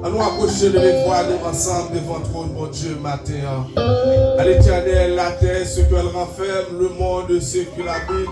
À nous approcher de l'étoile ensemble devant le trône, mon Dieu, matin. À l'Éternel, la terre, ce qu'elle renferme, le monde, ceux qui l'habitent.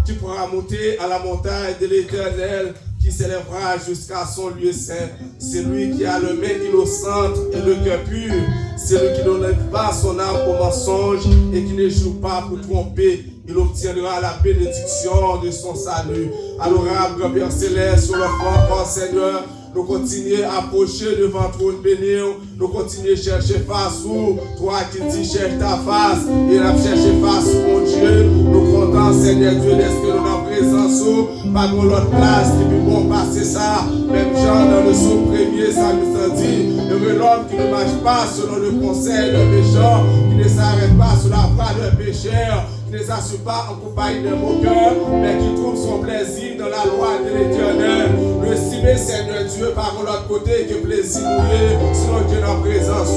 Tu pourras monter à la montagne de l'Éternel, qui s'élèvera jusqu'à son lieu saint. C'est lui qui a le main innocente et le cœur pur. C'est lui qui ne lève pas son âme au mensonge et qui ne joue pas pour tromper. Il obtiendra la bénédiction de son salut. Adorable Père Céleste, sur le front, Seigneur, nous continuons à approcher devant le trône béni. Nous continuons à chercher face où toi qui dis cherche ta face. Et nous chercher face, mon Dieu. Nous comptons, Seigneur Dieu, d'être que nous en présence où, pas dans l'autre place qui peut bon passer ça. Même Jean dans le son premier, ça nous a dit. Heureux l'homme qui ne marche pas selon le conseil d'un méchant, qui ne s'arrête pas sous la voie d'un pécheur, qui ne s'assure pas en compagnie de moqueur, mais qui trouve son plaisir dans la loi de l'Éternel. Le cimer, Seigneur Dieu, par l'autre côté, que plaisir nous est, sinon Dieu en présence.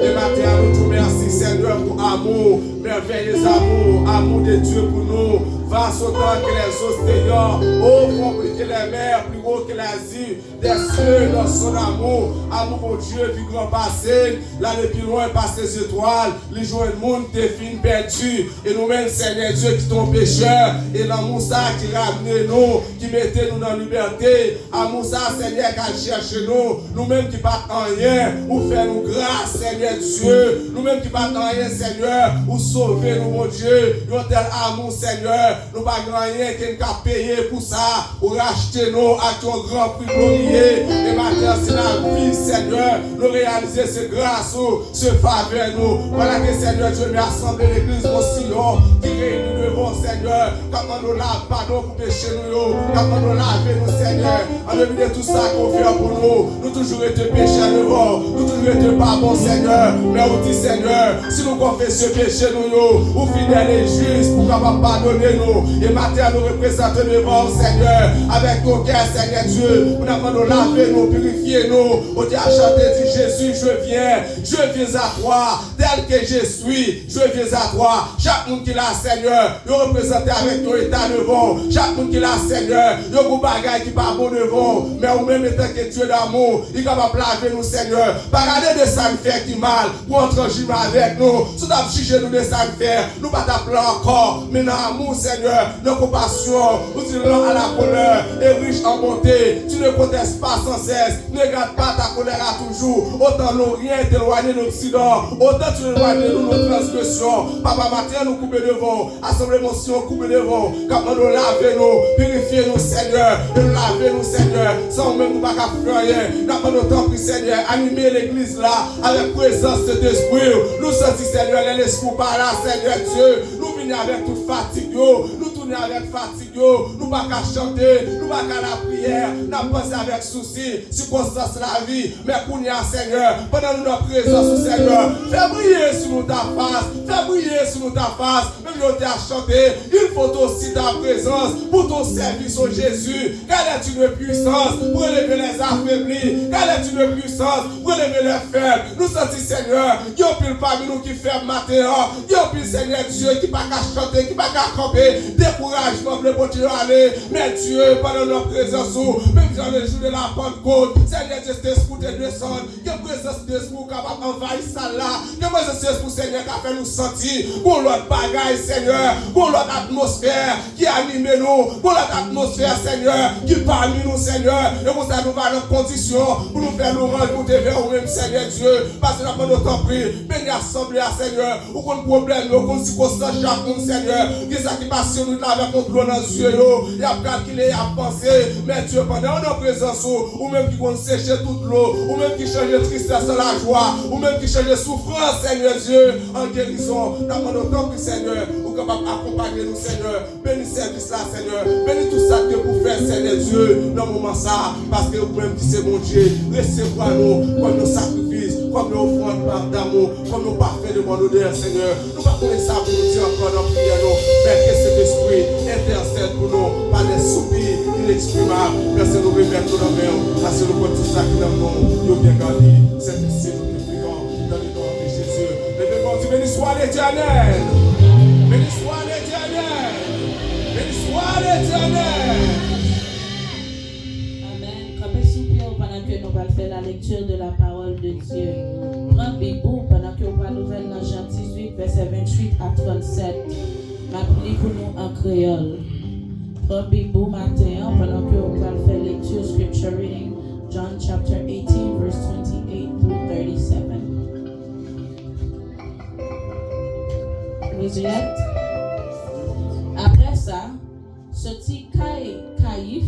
Et maintenant, nous te remercions, Seigneur, pour amour, merveilleux amour, amour de Dieu pour nous. Va autant que les océans, au fond que les mers, plus haut que l'Asie, des cieux dans son amour. Amour, mon Dieu, du grand passé, là le plus loin passe les étoiles, les jours du monde, tes filles perdues. Et nous-mêmes, Seigneur Dieu, qui sont pécheurs, et l'amour ça qui ramène nous, qui mettait nous dans la liberté. Amour ça, Seigneur, qui cherche nous, nous-mêmes qui battons en rien, ou faire nous grâce, Seigneur Dieu, nous-mêmes qui battons en rien, Seigneur, ou sauver nous, mon Dieu, notre tel amour, Seigneur. Nous n'avons pas rien qui nous payer pour ça, pour racheter nous à ton grand prix glorieux. Et maintenant, c'est la vie, Seigneur, nous réaliser ce grâce, ce faveur nous. Voilà que Seigneur Dieu nous assemble l'église aussi, qui réunit devant Seigneur. Comment nous lave pardon pour pécher nous, comment nous laver nous, Seigneur. En dehors de tout ça qu'on fait pour nous, nous toujours été péchés devant, nous toujours été pas bon, Seigneur. Mais on dit, Seigneur, si nous confessons péché nous, ou fidèle et juste pour capable pardonner nous. Et maintenant, nous représentons devant Seigneur, avec nos cœurs, Seigneur Dieu. Nous avons nous laver, nous purifier, nous. On dit à chanter, dit Jésus, je viens à toi, tel que je suis, je viens à toi. Chaque monde qui l'a, Seigneur, nous représentons avec ton état devant. Chaque monde qui l'a, Seigneur, nous avons des bagages qui pas bon devant. Mais au même étant que Dieu d'amour, il est capable de laver nous, Seigneur. Pas regarder de ça nous fait qui mal, pour entrer avec nous. Si nous avons jugé nous de ça nous faire, nous pas t'appeler encore, mais dans l'amour, Seigneur, de compassion, nous disons à la colère, et riche en bonté. Tu ne contestes pas sans cesse, ne garde pas ta colère à toujours. Autant nous rien t'éloigner de l'Occident, autant tu éloignes nous nos transgressions. Papa, matin, nous couper devant, assemblée motion, couper devant, comment nous laver nous, purifier nous, Seigneur, et nous laver nous, Seigneur, sans même nous pas faire rien. Nous avons temps pris, Seigneur, animer l'église là, avec présence de l'esprit. Nous sentons, Seigneur, l'esprit par là, Seigneur Dieu, nous venons avec toute fatigue. Nous tournons avec fatigue, nous ne pouvons pas chanter, nous ne pouvons pas la prière, nous pensons avec souci, circonstance la vie, mais pour nous, Seigneur, pendant notre présence, Seigneur, fais briller sur nous ta face, fais briller sur nous ta face, même nous t'as chanté, il faut aussi ta présence pour ton service au Jésus. Quelle est une puissance pour élever les affaiblis, quelle est une puissance pour élever les faibles. Nous sentons, Seigneur, il y a plus parmi nous qui fait matin, il y a plus, Seigneur Dieu, qui ne peut pas chanter, qui ne peut pas camper, découragement, le continuer à aller, mais Dieu, pendant notre présence, même dans le jour de la Pentecôte, Seigneur, cet esprit de descendre, que présence d'esprit capable d'envahir ça là, que présence d'esprit, Seigneur, qui a fait nous sentir, pour l'autre bagaille, Seigneur, pour l'autre atmosphère qui anime nous, pour l'autre atmosphère, Seigneur, qui parmi nous, Seigneur, et pour ça, nous allons en condition, pour nous faire nous rendre, pour te vers nous-mêmes, Seigneur Dieu, parce que nous avons notre prix, béni assemblée à Seigneur, aucun problème, aucune circonstance, chaque monde, Seigneur, qui ça qui passe sur nous là avec notre l'eau dans les yeux, il y a calculé, il y a pensé, mais Dieu, pendant notre présence, ou même qui vont sécher toute l'eau, ou même qui change de tristesse à la joie, ou même qui change de souffrance, Seigneur Dieu, en guérison, dans notre temps, Seigneur, ou capable d'accompagner nous, Seigneur, bénis service là, Seigneur, bénis tout ça que vous faites, Seigneur Dieu, dans le moment ça, parce que vous-même qui c'est mon Dieu, recevez-nous comme nos sacrifices, comme nos offrandes d'amour, comme nos parfaits de mon odeur, Seigneur. Nous ne pouvons pas ça pour nous dire encore dans la prière, mais que cet esprit intercède pour nous par des soupirs inexprimables. Merci, nous remettons nous dans la main, parce que nous avons tout ça qui nous nous bien gardé. C'est ici nous te prions, dans le nom de Jésus. Levez-vous, béni soit l'Éternel. Béni soit l'Éternel. Béni soit l'Éternel. Amen. Quand on soupire, on va faire la lecture de la parole de Dieu. Prends Bible pendant que vous allez ouvrir dans Jean 18, verset 28 à 37. Ma prie pour nous en créole. Prends Bible matin pendant que vous allez faire lecture scripture reading. John chapter 18, verse 28 through 37. Vous y êtes? Après ça, ce petit Caïphe,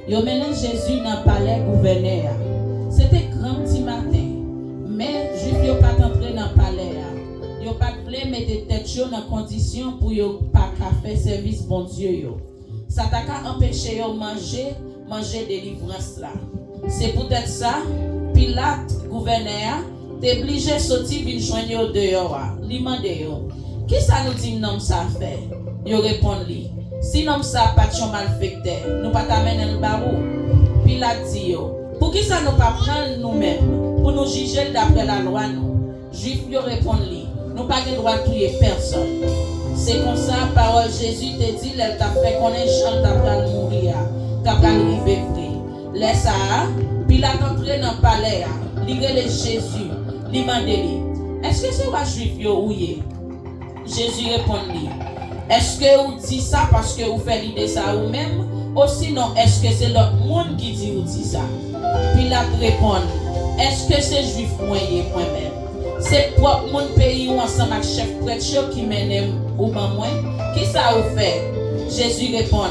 il a mené Jésus dans le palais gouverneur. C'était grand petit matin, mais les Juifs n'ont pas entré dans le palais. Ils n'ont pas voulu mettre tête dans condition pour ne pas faire service bon Dieu. Ça t'a empêché de manger délivrance là. C'est peut-être ça, Pilate, gouverneur, t'es obligé de sortir et joindre dehors. Lui demandé, qui ça nous dit non ça fait? Il répond lui. Si non ça pas de malfecteur, nous pas t'amener le barou. Pilate dit, pour qui ça nous pas prendre nous-mêmes pour nous juger d'après la loi nous? Juif lui répond lui, nous pas le droit de tuer personne. C'est comme ça, parole Jésus te dit, elle t'a fait connaître Jean t'a pris mourir, t'a pris arriver vrai. Laisse ça, Pilate entré dans le palais, lire les Jésus, lui demande est-ce que c'est un juif yo ouye? Jésus répond lui. Est-ce que vous dites ça parce que vous faites l'idée ça vous-même? Ou sinon, est-ce que c'est l'autre monde qui dit vous dit ça? Pilate répond, est-ce que c'est juif moi-même? C'est propre mon pays ou ensemble avec chef prêtre qui mène ou moi? Qui ça vous fait? Jésus répond,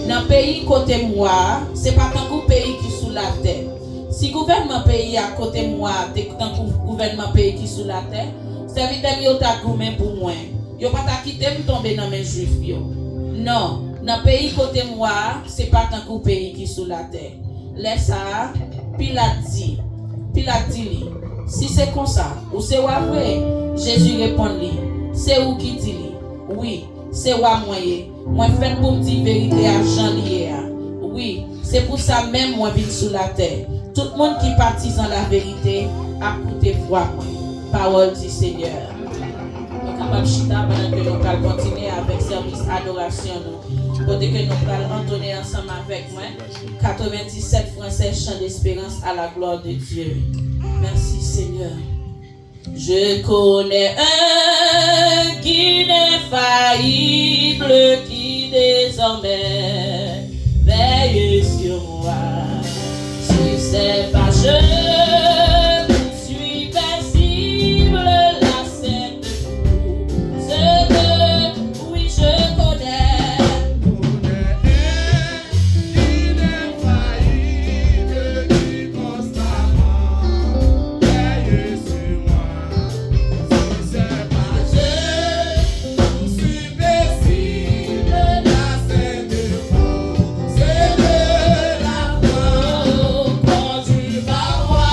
dans le pays côté moi, c'est pas tant que pays qui sous la terre. Si gouvernement pays à côté moi, c'est tant que gouvernement pays qui sous la terre, c'est évidemment yo ta goumé pour moi. Yo pas ta quitter me tomber dans mes juifs yo. Non, dans pays côté moi, c'est pas tant que pays qui sous la terre. Laisse ça, Pilate dit lui, si c'est comme ça, ou c'est vrai, Jésus répond lui, c'est où qui dit lui? Oui, c'est moi moi fait pour me dire vérité à Jean lié. Oui, c'est pour ça même moi vivre sous la terre. Tout le monde qui partisan la vérité a coûté foi moi. Parole du Seigneur. Nous sommes chita pendant que nous allons continuer avec service adoration nous. Côté que nous allons entonner ensemble avec moi 97 français chant d'espérance à la gloire de Dieu. Merci Seigneur. Je connais un guide infaillible qui désormais veille sur moi. Si c'est pas je suis paisible, la scène de ce que oui je connais. Il est faillible qui constamment veille sur moi. Si c'est pas je suis paisible, la scène de c'est de la foi. Quand tu vas voir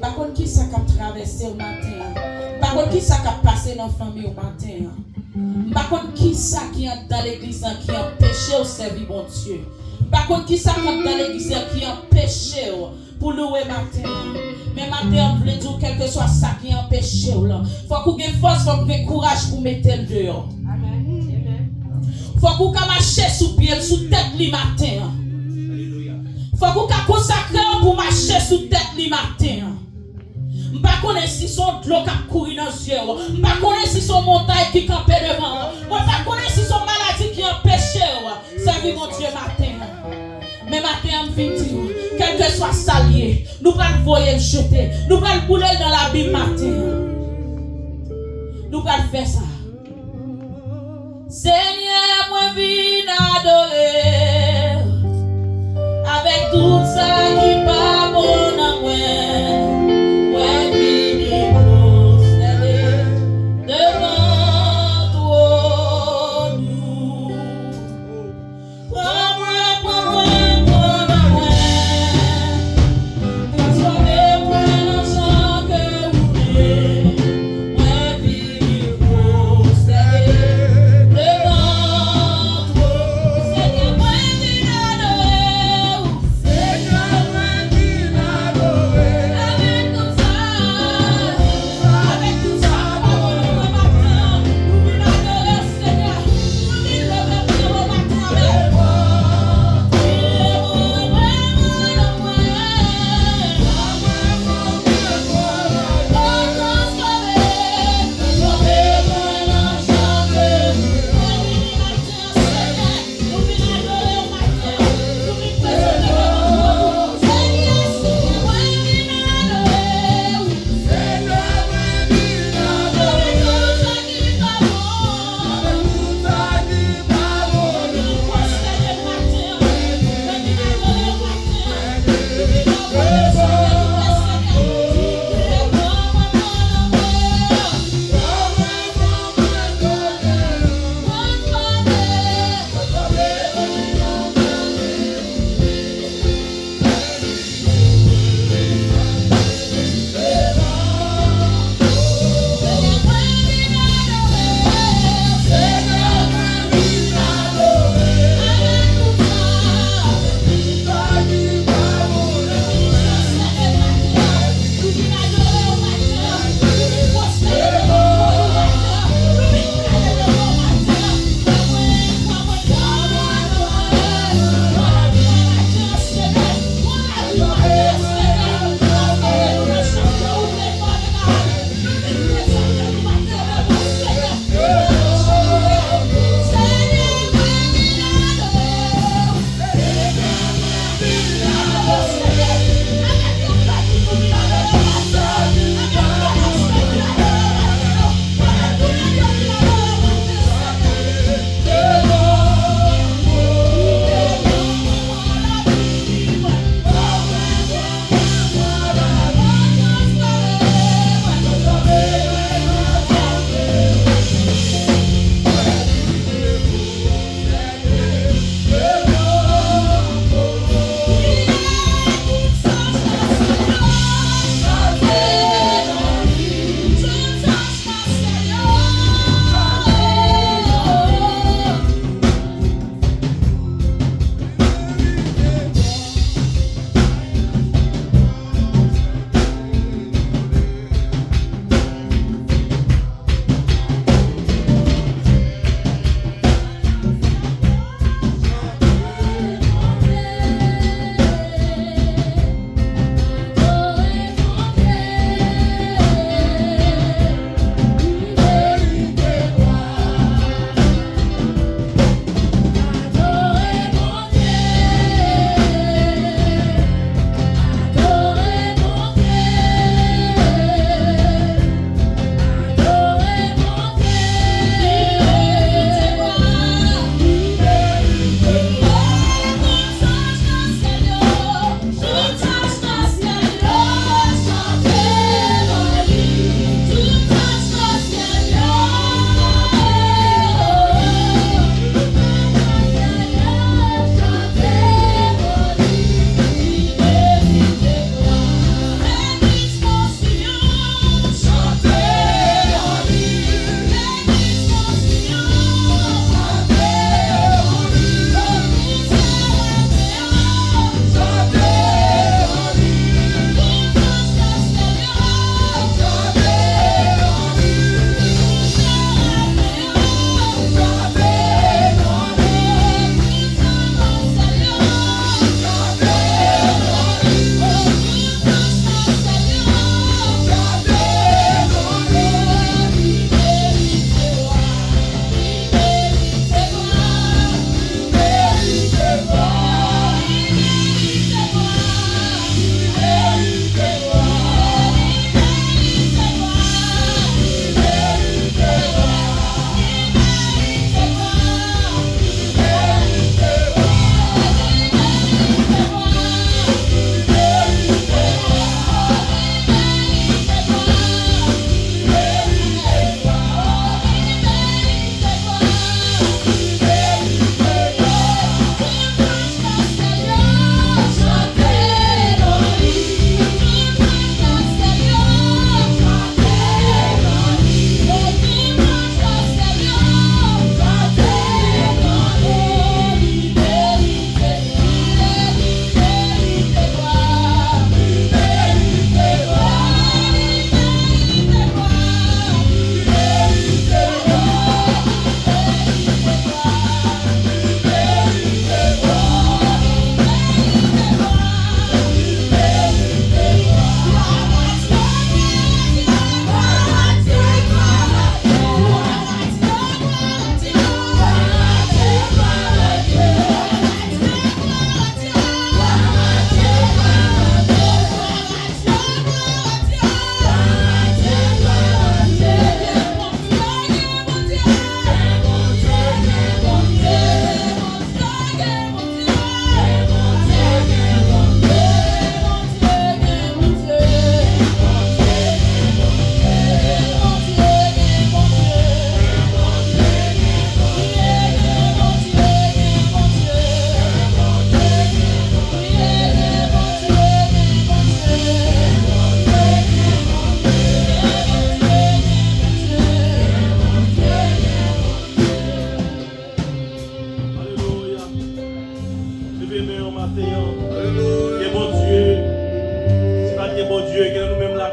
Par contre, qui ça qui a traversé au matin? Par contre, qui ça qui a passé dans la famille au matin? Par contre, qui ça qui est dans l'église qui a empêché au servir bon Dieu? Par contre, qui ça qui est dans l'église qui a empêché pour louer matin? Mais matin, on veut dire quel que soit ça qui a empêché. Il faut qu'on ait force, il faut qu'on ait courage pour mettre le dehors. Il faut qu'on marche sous pied, sous tête le matin. Il faut qu'on consacre pour marcher sous tête le matin. Je ne sais pas si son de l'eau qui court dans les yeux. Je ne sais pas si son montagne qui campe devant. Je ne sais pas si son maladie qui empêche. Servir mon Dieu matin. Mais matin, je viens dire, quel que soit salier, nous allons voyer le jeter. Nous allons bouler dans la Bible matin. Nous allons faire ça. Seigneur, moi viens adorer. Avec tout ça qui pas bon à moi. Devant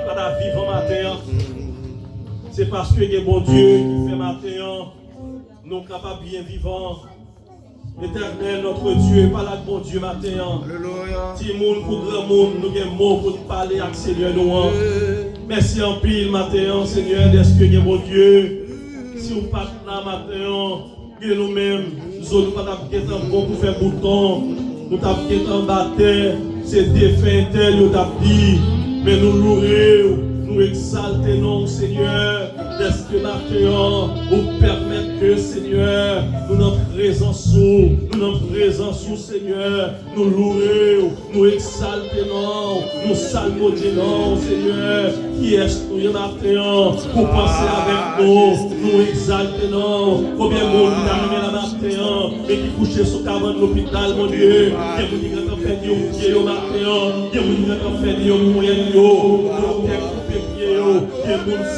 pas vivre matin. C'est parce que il y a bon Dieu qui fait matin. Nous capables bien vivants. Éternel, notre Dieu, pas là bon Dieu matin. Si monde pour grand monde, nous avons mots pour parler avec Seigneur nous. Merci en pile matin, Seigneur, d'est-ce que bon Dieu. Si vous pas là matin, que nous-mêmes, nous ne pas bon pour faire bouton, nous t'avons battre, c'est défait tel, nous t'avons dit, mais nous louons, nous exaltons, Seigneur, d'est-ce que matin, vous permettre que, Seigneur, nous notre présence, Seigneur, nous louons, nous exaltons, nous salmodions, Seigneur, qui est tout matin, pour penser avec nous exaltons, combien de monde nous arrivé la matin, mais qui couchait sur cabane de l'hôpital, mon Dieu, qui vous dit que vous fait des pieds au matin, qui vous dit que vous fait des moyens,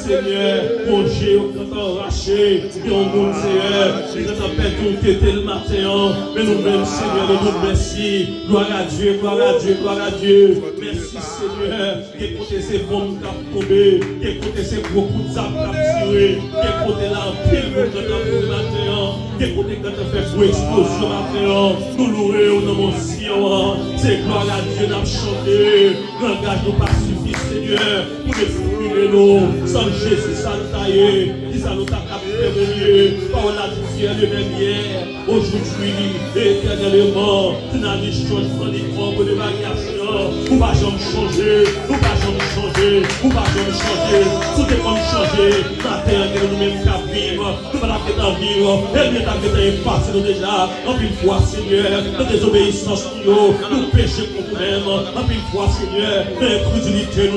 Seigneur, mon Dieu, quand on arraché, mon Seigneur, quand on fait tout était le matin, mais nous-mêmes, Seigneur, nous merci, gloire à Dieu, gloire à Dieu, gloire à Dieu, merci Seigneur, écoutez ces bombes qui ont tombé, écoutez ces gros coups de zap qui ont tiré, écoutez la pile quand on fait le matin, écoutez quand on fait pour explosion matin, nous louons dans mon Sion, c'est gloire à Dieu, nous chanter, langage nous pas suffit, Seigneur, pour exprimer nous, sans Jésus, sans tailler, qui ça nous a capté, par la division de lumière, aujourd'hui, éternellement, tu n'as ni changement, ni forme de variation, nous ne va jamais changer, nous ne va jamais changer, nous ne va jamais changer, tout est comme changer, la terre que nous-mêmes qu'à vivre, nous ne va pas vivre, et bien t'as fait passer nous déjà, en une fois, Seigneur, de désobéissance, nous péchons contre nous-mêmes, en une fois, Seigneur, d'incrédulité,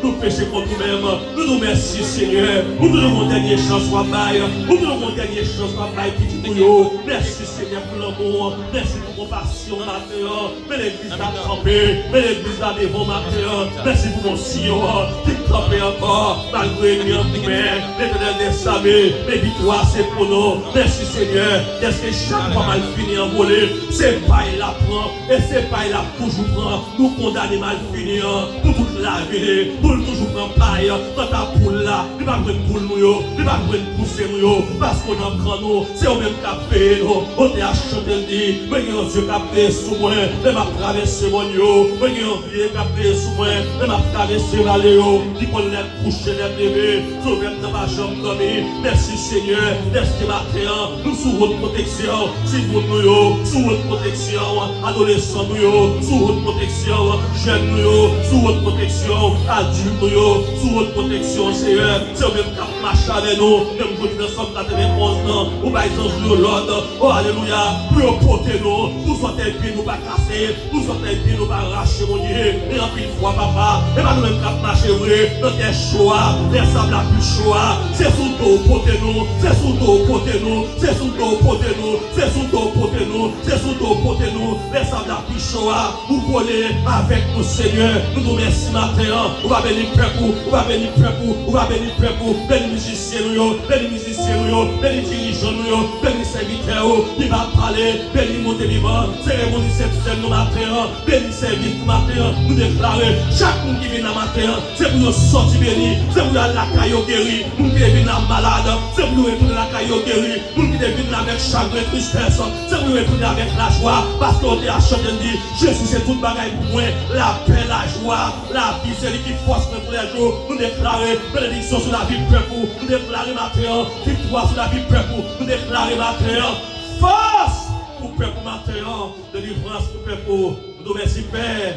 nous péchons contre nous-mêmes, nous nous merci, Seigneur, nous nous donnons dernière chance, nous nous donnons dernière chance, petit nous, merci, Seigneur, pour l'amour, merci pour compassion, matin, mais l'église a trempé, mais l'église a devant matin, merci pour mon Sion, qui trempé encore, malgré nous, l'éternel des samés, mes victoires, c'est pour nous, merci, Seigneur, est-ce que chaque fois mal fini en volée, c'est pas il la prend, et c'est pas il la toujours prend, nous condamner mal fini, pour toute la vie, pour toujours prendre paille, dans ta poule là, il va prendre poule nous, il va prendre pousser nous, parce qu'on a grand nous, c'est au même café, on est à chanter le dit, mais il y a un Dieu capté sous moi, mais m'a traversé mon yo, mais il y a un vieux capté sous moi, mais m'a traversé la léo, qui connaît coucher les bébés, sauver dans ma chambre dormir, merci Seigneur, merci matin, nous sous votre protection, si vous nous, sous votre protection, adolescents nous, sous votre protection, jeunes nous, sous votre protection, adultes nous, sous votre protection, Seigneur, c'est au même cap marche avec nous, même quand nous sommes 91 ans, ou par exemple, l'ordre, oh alléluia, pour porter nous, nous sommes tes pieds, nous pas casser, nous sommes tes pieds, nous pas arracher, mon Dieu, et en pile fois, papa, et pas nous même cap marcher vrai, dans tes choix, les sables la plus choix, c'est sous dos porter nous, c'est sous dos porter nous, c'est sous dos porter nous, c'est sous dos porter nous, c'est sous dos porter nous, les sables la plus choix, vous voulez avec nous, Seigneur, nous nous merci matin, on va bénir peuple, on va bénir peuple, on va bénir peuple, bénir musiciens, bénir musiciens, bénir dirigeants, bénir serviteurs, qui va parler, bénir mon vivant, cérémonie sexuelle nous matin, bénir service nous matin, nous déclarer, chaque monde qui vient dans matin, c'est pour nous sortir béni, c'est pour nous la caillou guéri, nous qui vient malade, c'est pour nous retourner la caillou guéri, nous qui vient avec chagrin, tristesse, c'est pour nous retourner avec la joie, parce qu'on est à chanter dit, Jésus c'est toute bagaille pour moi, la paix, la joie, la vie, c'est lui qui force pour les jours, nous déclarer bénédiction sur la vie peuple, nous déclarer matin, victoire sur la vie peuple, nous déclarer matin, force pour peuple matin, délivrance pour peuple, nous remercions Père,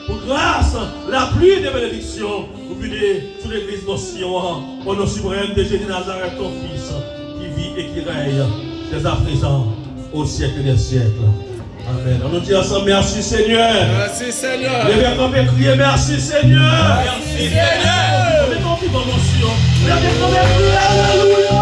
pour grâce, la pluie des bénédictions, vous venez sur l'église d'Ossian, au nom suprême de Jésus Nazareth, ton fils, qui vit et qui règne, dès à présent, au siècle des siècles. Amen. On nous dit ensemble, merci Seigneur. Merci Seigneur. Les verts qu'on peut crier, merci Seigneur. Merci Seigneur. On est en vivant l'émotion. Les verts qu'on peut crier, alléluia.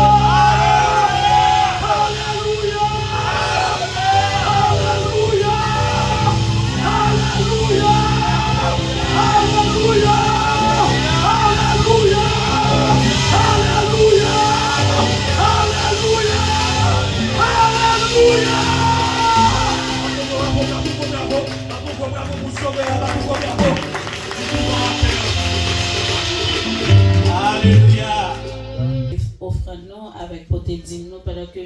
offrande nous avec côté dîme nous pendant que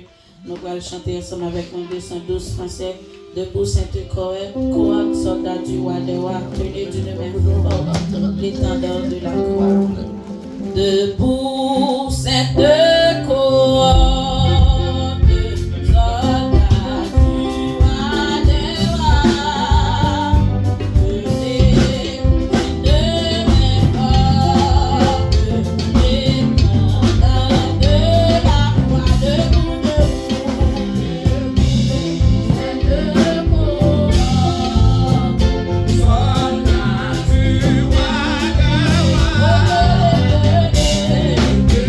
nous allons chanter ensemble avec mon 212 français. Debout Sainte-Croix, soldat du roi des rois, tenez d'une main forte l'étendard de la croix. Debout Sainte-Croix, soldat du roi des rois, tenez d'une main forte l'étendard de la croix. Debout, Soldat du roi des rois.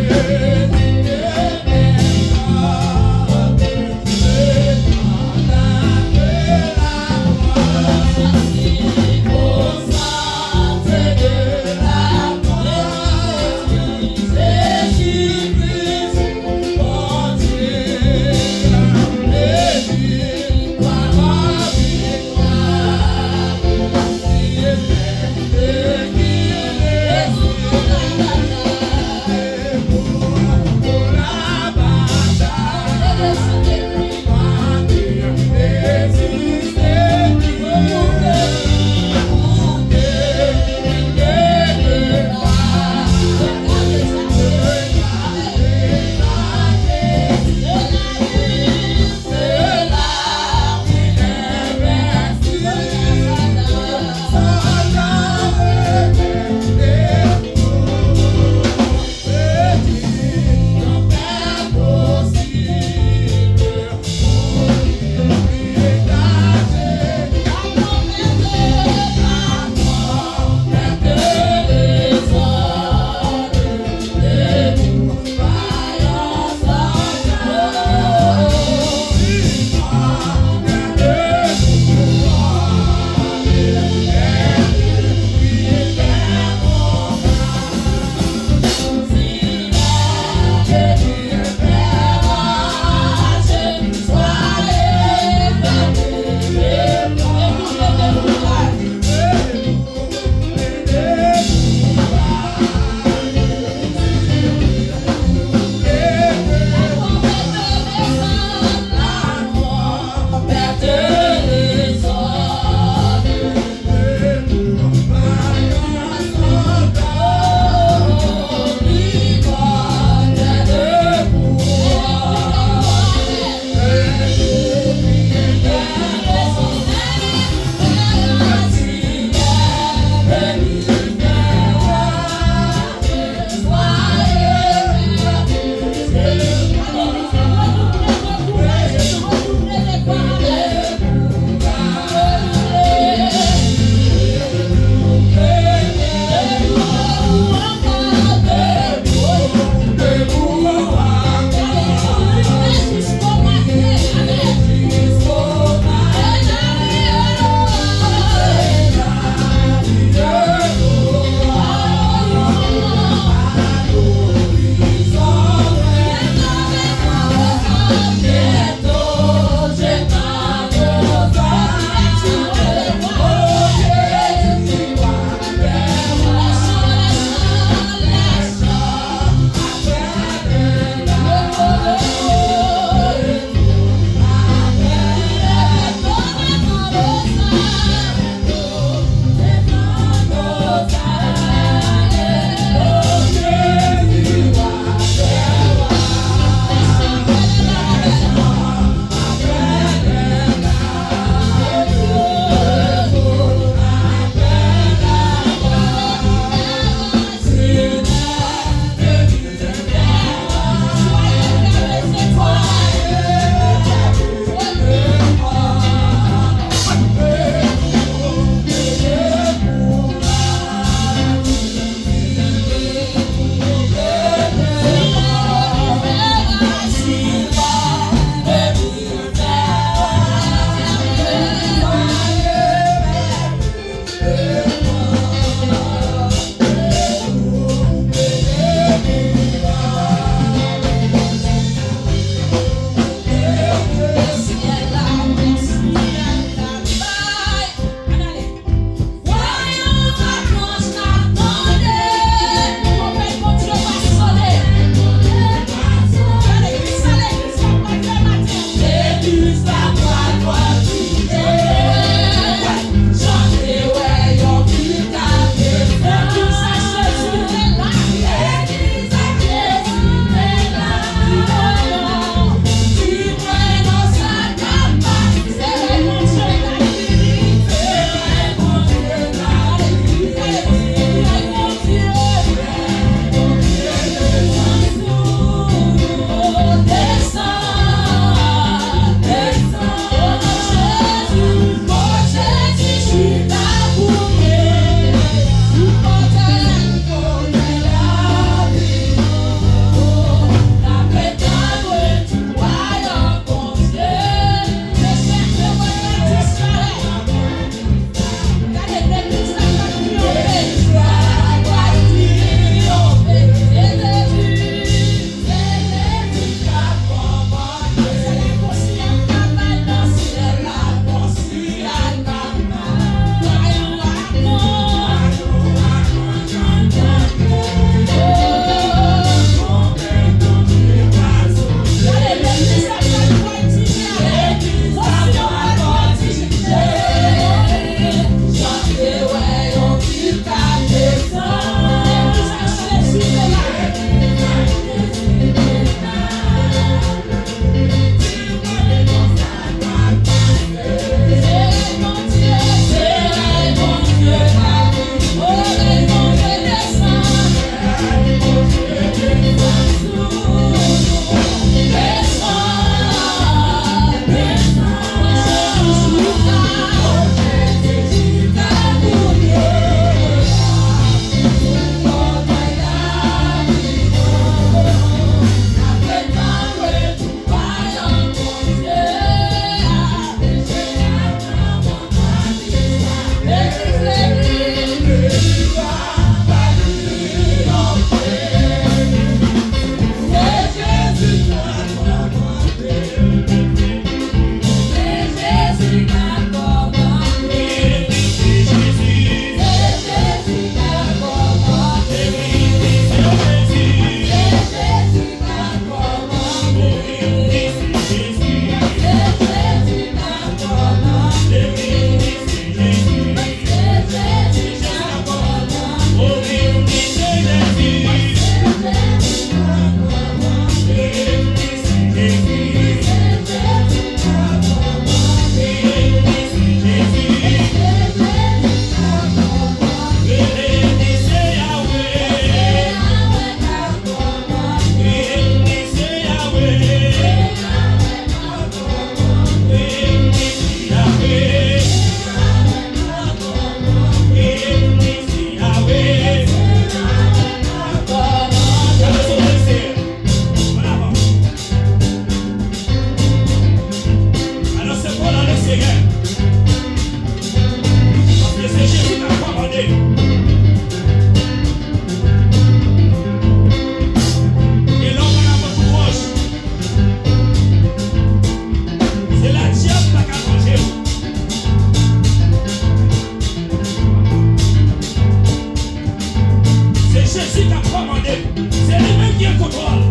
commandé. C'est lui-même qui est contrôle.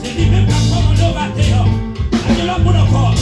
C'est lui-même qui a commandé au matin. Allez là pour encore.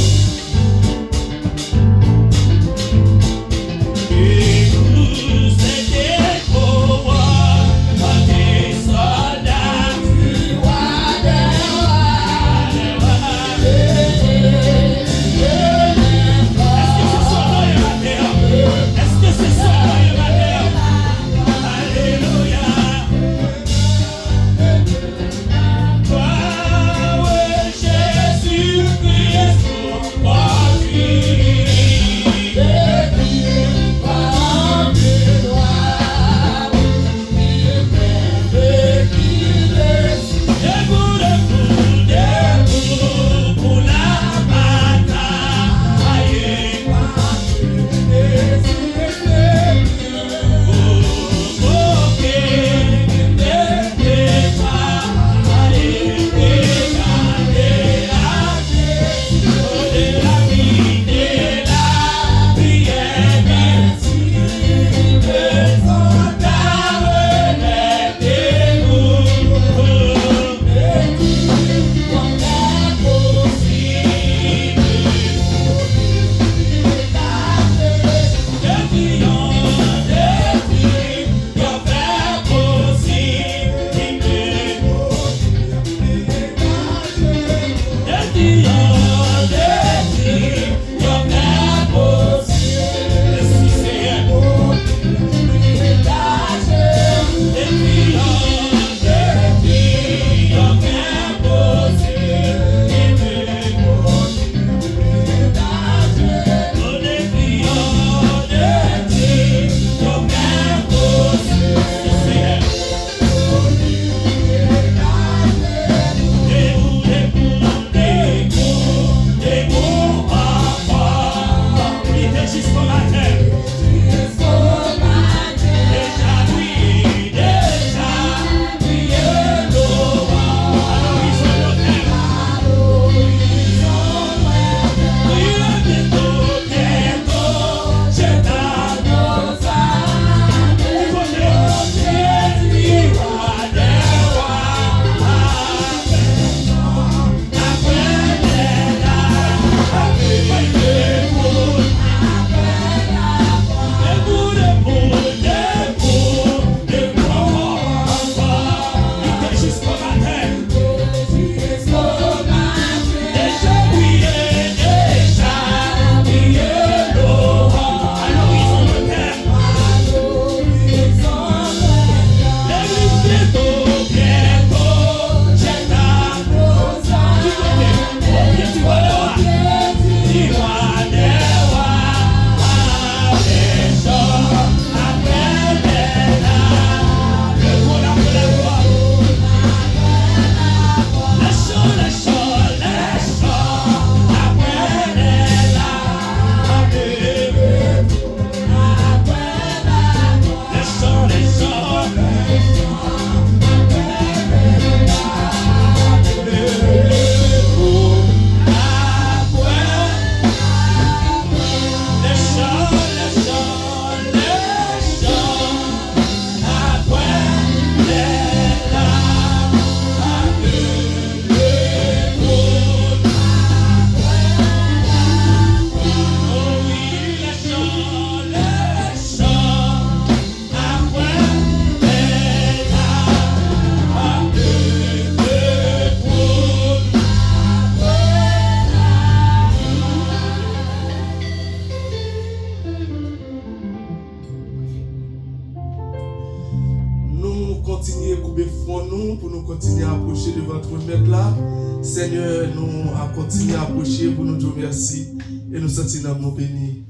continuer à couper fond nous, pour nous continuer à approcher devant votre maître là. Seigneur, nous continuer à approcher pour nous dire merci. Et nous sentir nous bénis.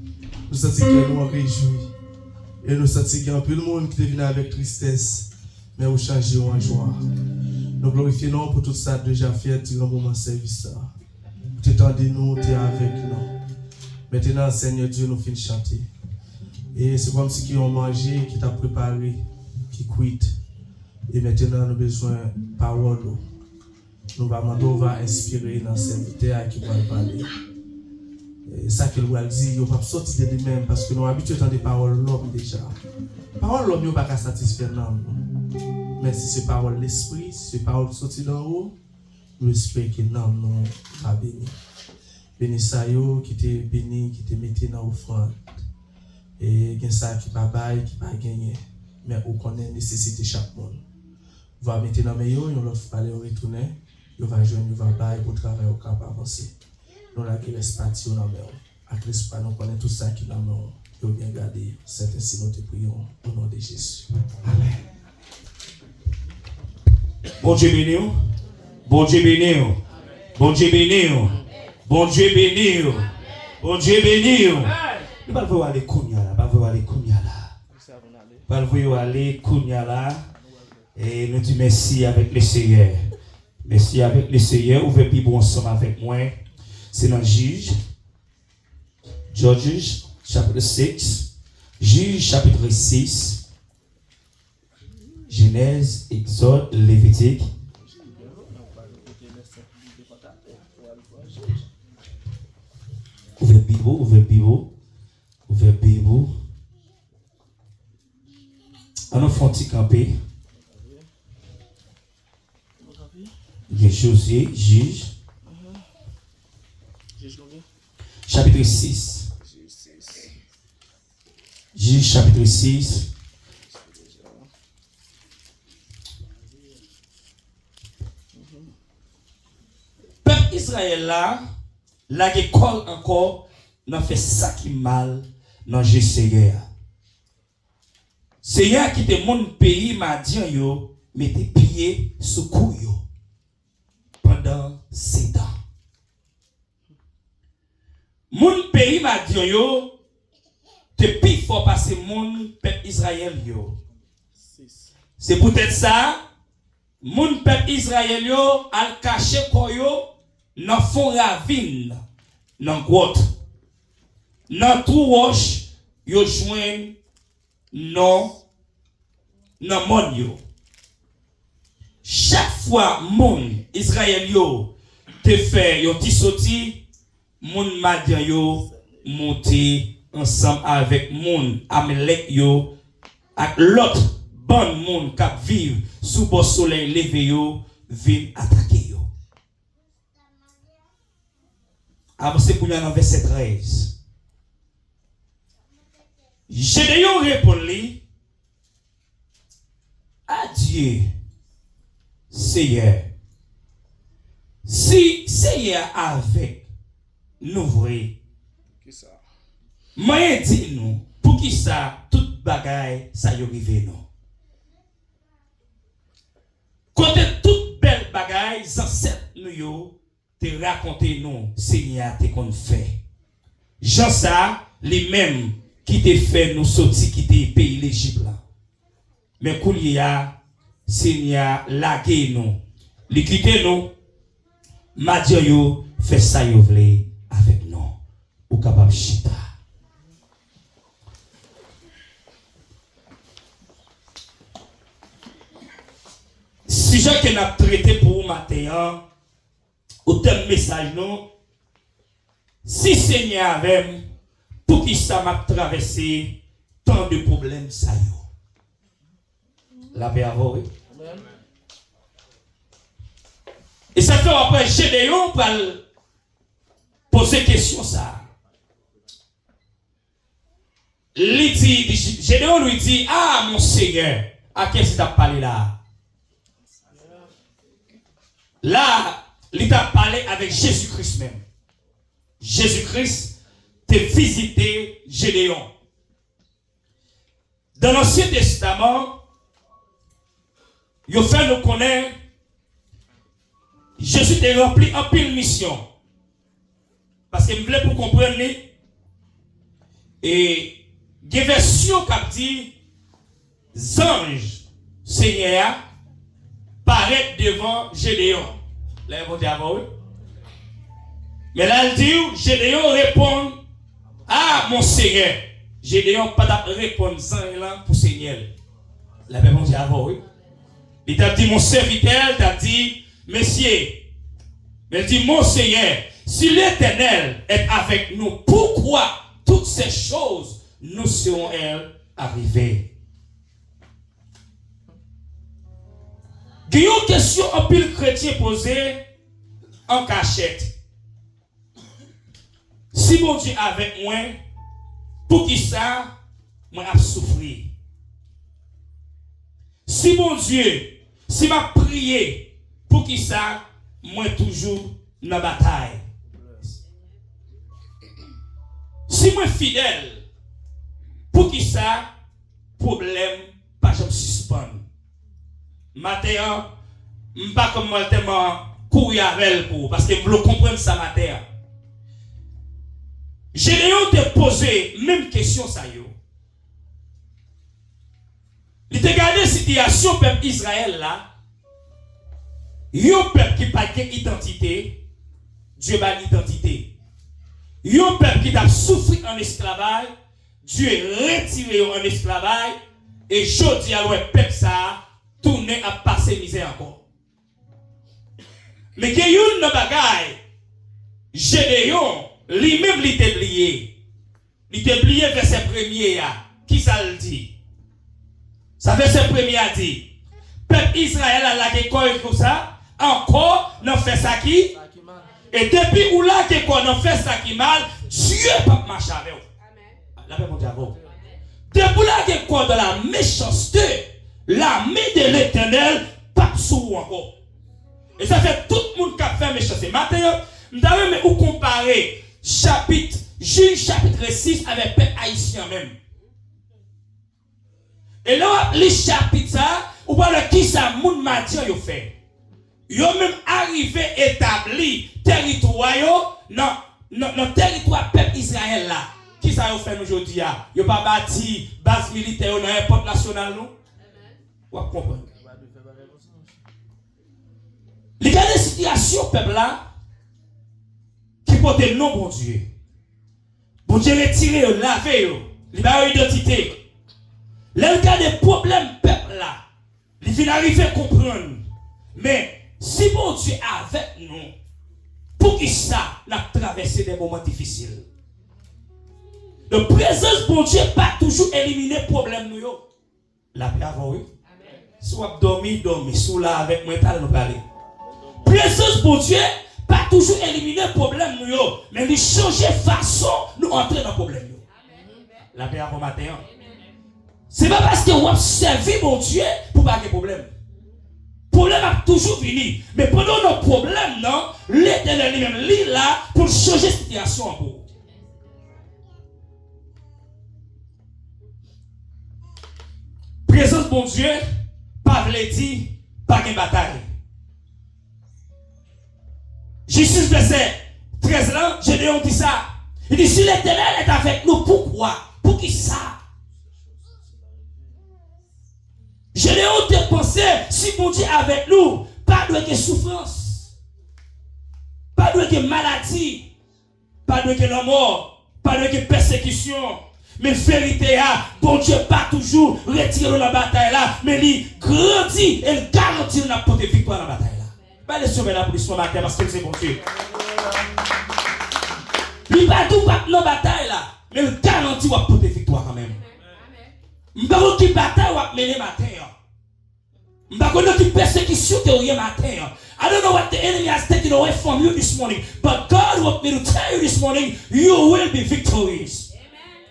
Nous sentir que nous réjouis. Et nous sentir qu'il y a un peu de monde qui est venu avec tristesse, mais vous changez en joie. Nous glorifions pour tout ça déjà fait durant le moment de service. Tu t'entends nous, tu es avec nous. Maintenant, Seigneur Dieu, nous finissons chanter. Et c'est comme si qui ont mangé, qui t'a préparé, qui quitte. Et maintenant, nous avons besoin de parole. Nous va inspirer dans ce serviteur qui va parler. ça que le dit, il va sortir de lui-même parce que nous habitués à des paroles l'homme déjà. Parole l'homme n'est pas qu'à satisfaire l'homme. Mais si c'est parole l'esprit, si c'est parole sortie d'en haut, nous espérons que l'homme nous va bénir. Béni ça yo qui te béni, qui te mette dans offrande. Et gen ça qui pas bail, qui pas gagner. Mais on connaît nécessité chaque monde. Va mettre dans mes yo, on l'autre va aller retourner, on va joindre, on va bail pour travailler au cap avancer. Nous la qui reste parti dans mes avec l'espoir nous connaît tout ça qui dans nous. Yo bien garder, c'est ainsi nous te prions au nom de Jésus. Amen. Bon Dieu béni. Bon Dieu béni. Bon Dieu béni. Bon Dieu béni. Bon Dieu béni. Nous ne pouvons pas aller kounya là, pas pouvons aller kounya là. Pas pouvons aller kounya là. Et nous disons merci avec le Seigneur. Merci avec le Seigneur. Ouvrez Bible ensemble avec moi. C'est dans Juge. Judges chapitre 6. Juge chapitre 6. Genèse, Exode, Lévitique. Ouvrez Bible, ouvrez Bible. Ouvrez Bible. On a fait camper. Il y a Josué, juge. Chapitre 6. Juge chapitre 6. Peuple Israël là, l'école encore, n'a fait ça qui mal dans Seigneur. Seigneur qui était mon pays m'a dit yo, mettez pied sous cou yo pendant 7 ans. Mon pays m'a dit yo, depuis faut passer mon peuple Israël yo. C'est peut-être ça, mon peuple Israël yo al caché koyo dans fond ravine, dans grotte. Dans tout roche, yo joint non mon yo. Chaque fois mon Israël yo te fait yo ti sorti, mon madian yo monter ensemble avec mon Amalek yo avec l'autre bon monde qui vivent sous le soleil levé yo vinn attaquer yo. Avancez pour dans verset 13. Gédéon répondit, adieu, Seigneur. Si Seigneur avec nous vrai, moi dis nous, pour qui ça, toute bagaille, ça y arrive nous. Côté toute belle bagaille, ancêtres nous yo, te raconter nous, Seigneur te qu'on fait. Jean ça, les mêmes qui te fait nous sortir qui te pays l'Égypte là. Mais koulia Seigneur lagué nous, li quitter nous, Madio yo fait ça yo vle avec nous. Ou capable chita. Sujet que n'a traité pour matin, au thème message non. Si Seigneur avait pour qui ça m'a traversé tant de problèmes ça yo. La paix à vous. Et ça fait après Gédéon pour poser question ça. Gédéon lui dit, ah mon Seigneur, à qui est-ce que tu as parlé là? Là, il t'a parlé avec Jésus-Christ même. Jésus-Christ t'a visité Gédéon. Dans l'Ancien Testament, il fait nous connaître Jésus t'a rempli en pile mission. Parce que je voulais pour comprendre. Et il y a une version qui dit anges, Seigneur, paraît devant Gédéon. Là, ils vont dire avant, oui. Mais là, il dit, Gédéon répond, ah, mon Seigneur. Gédéon pas répondre sans là pour Seigneur. Là, ils vont dire avant, oui. Il t'a dit, mon serviteur, t'a dit, Messieurs, mais dit, mon Seigneur, si l'Éternel est avec nous, pourquoi toutes ces choses nous seront-elles arrivées? Il y a une question en pile chrétien posée en cachette. Si mon Dieu est avec moi, pour qui ça, moi a souffrir? Si mon Dieu, si m'a prié, pour qui ça, moi toujours dans la bataille? Si moi fidèle, pour qui ça, problème, pas je me suspends. Matin, je ne pas comme moi tellement courir avec elle pour, parce que je veux comprendre ça matin. Gédéon te posé même question ça yo. Il te gardé la situation peuple Israël là. Yon peuple qui n'a pas d'identité, Dieu a l'identité. Yon peuple qui a souffert en esclavage, Dieu retiré en esclavage et jodi a le peuple ça tourner à passer misère encore. Mais que yon nan bagay Gédéon lui-même il était oublié. Il était oublié verset premier ya. Qui ça le dit? Ça verset premier a dit peuple Israël a la quoi comme ça encore n'a fait ça qui et depuis où là que quoi n'a fait ça qui mal Dieu pas marcher avec vous. La paix mon diable. Depuis là que quoi de la méchanceté la main de l'Éternel pas sous encore. Et ça fait tout le monde qui a fait méchanceté. Maintenant, nous avons comparer chapitre Juge chapitre 6 avec peuple haïtien même. Et là, les chapitres ça, ou voilà qui ça moun matin yo fait. Yo même arrivé établi territoire non territoire peuple Israël là. Qui ça yo fait aujourd'hui là? Yo pas bâti base militaire dans n'importe national non? Ou comprendre. Les gars de situation peuple là qui porte le nom bon Dieu. Bon Dieu retiré, lavé, il a une identité. Les gars des problèmes peuple là, il vient arriver à comprendre. Mais si bon Dieu est avec nous, pour qui ça, n'a traversé des moments difficiles. La présence bon Dieu pas toujours éliminer les problèmes nous. La paix avant oui. Si vous dormez, sous là avec moi, pas nous parler. Présence bon Dieu pas toujours éliminer le problème nous, mais il changer façon nous entrer dans le problème. La paix avant matin. Ce n'est pas parce que vous avez servi mon Dieu pour pas de problème. Le problème a toujours fini. Mais pendant nos problèmes, non, l'Éternel lui-même est là pour changer la situation en vous. Présence bon Dieu, pas veut dire pas de bataille. Jésus verset 13 là, Gédéon dit ça. Il dit si l'Éternel est avec nous, pourquoi? Pour qui ça? Gédéon te pensait, si mon Dieu est avec nous, pas de souffrance, pas de maladie, pas de la mort, pas de persécution. Mais vérité, bon Dieu pas toujours retiré la bataille là, mais il grandit et il garantit la porte victoire dans la bataille là. Pas les sauver la police ce matin parce que c'est bon Dieu. Il pas tout battre dans la bataille là, mais il garantit la porte victoire quand même. M'baro qui bataille ou mener matin. M'baro qui persécution que rien matin. I don't know what the enemy has taken away from you this morning, but God wants me to tell you this morning, you will be victorious.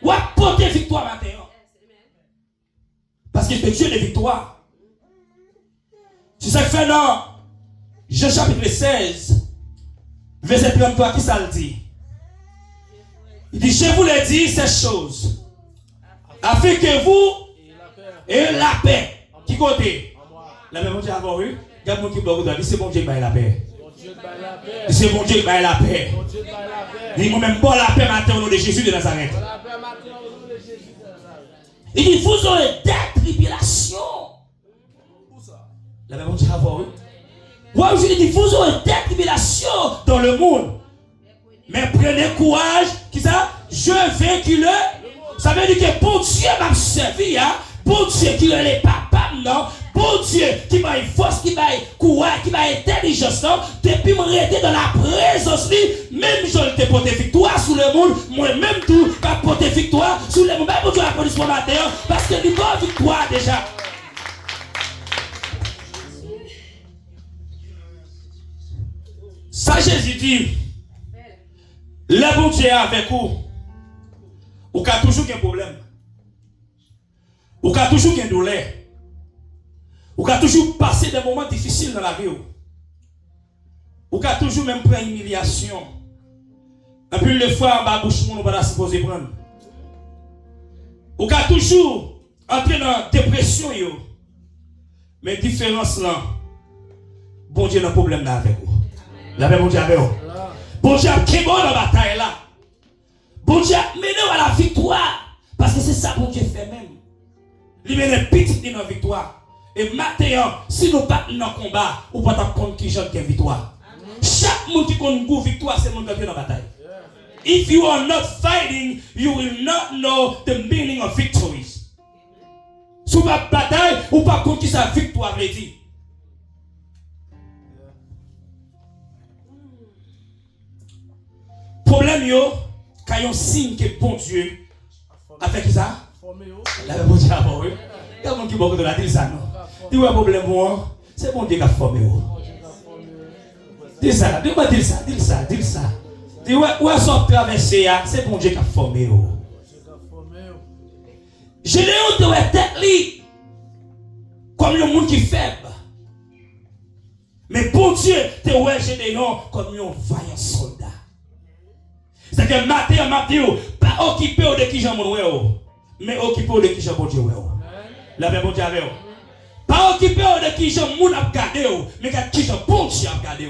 Ou apporter victoire matin. Parce que c'est Dieu de victoire. C'est ça que fait dans Jean chapitre 16, verset 33, qui ça le dit? Il dit, je vous l'ai dit ces choses, afin que vous ayez la paix. Qui côté? La paix, mon Dieu, avant, oui. Il y a des gens qui bloquent dans c'est bon Dieu qui baille la paix. C'est bon Dieu qui baille la paix. Il dit, moi-même, bon la paix matin au nom de Jésus de Nazareth. Il dit, vous aurez des tribulations. La paix, mon Dieu, avant, oui. Ouais, je dis, vous aurez des tribulations dans le monde. Mais prenez courage. Qui ça? Je vaincu le. Ça veut dire que bon Dieu m'a servi. Hein? Bon Dieu qui est les papas, non? Bon bon Dieu qui m'a force, qui m'a courage, qui m'a intelligence, depuis me rester dans la présence, même je te porte victoire sur le monde, moi-même tout, pas porter victoire sur le monde. Même pour la police pour matin, parce que nous avons victoire déjà. Ça, Jésus dit, le bon Dieu est avec vous. Ou a toujours un problème. Ou a toujours une douleur. Ou a toujours passé des moments difficiles dans la vie. Ou a toujours même pris une humiliation. Et puis le fois en bas bouche, on va supposer prendre. Ou a toujours entré dans la dépression. Mais différence là, bon Dieu n'a pas de problème là avec vous. La paix, bon Dieu avec vous. Bon Dieu qui est bon dans la bataille là. Bon Dieu mène à la victoire. Parce que c'est ça que bon Dieu fait même. Il mène petit dans la victoire. Et maintenant, si nous battons dans le combat, on va apprendre qui j'aime la victoire. Chaque monde qui connaît une victoire, c'est le monde qui est dans la bataille. If you are not fighting, you will not know the meaning of victories. Si vous ne bataille, ou pas contre qui sa victoire veut dire. Problème yo, quand il y a un signe que bon Dieu a fait ça, la bon Dieu a formé. Il y a un monde qui beaucoup de la dire ça non. Dis ouais problème bon, c'est bon Dieu qui a formé. Dis ça, dis-moi dis ça, dis ça, dis ça. Dis ouais où est-ce qu'on traverse c'est bon Dieu qui a formé. Gédéon te ouais tête li comme le monde qui est faible. Mais bon Dieu te ouais Gédéon comme un vaillant soldat. C'est-à-dire, matin, pas occupé de qui j'en mais occupé de qui j'en bon Dieu. La paix, bon Dieu avec vous. Pas occupé de qui j'en moun a gardé, mais qui j'en bon Dieu a gardé.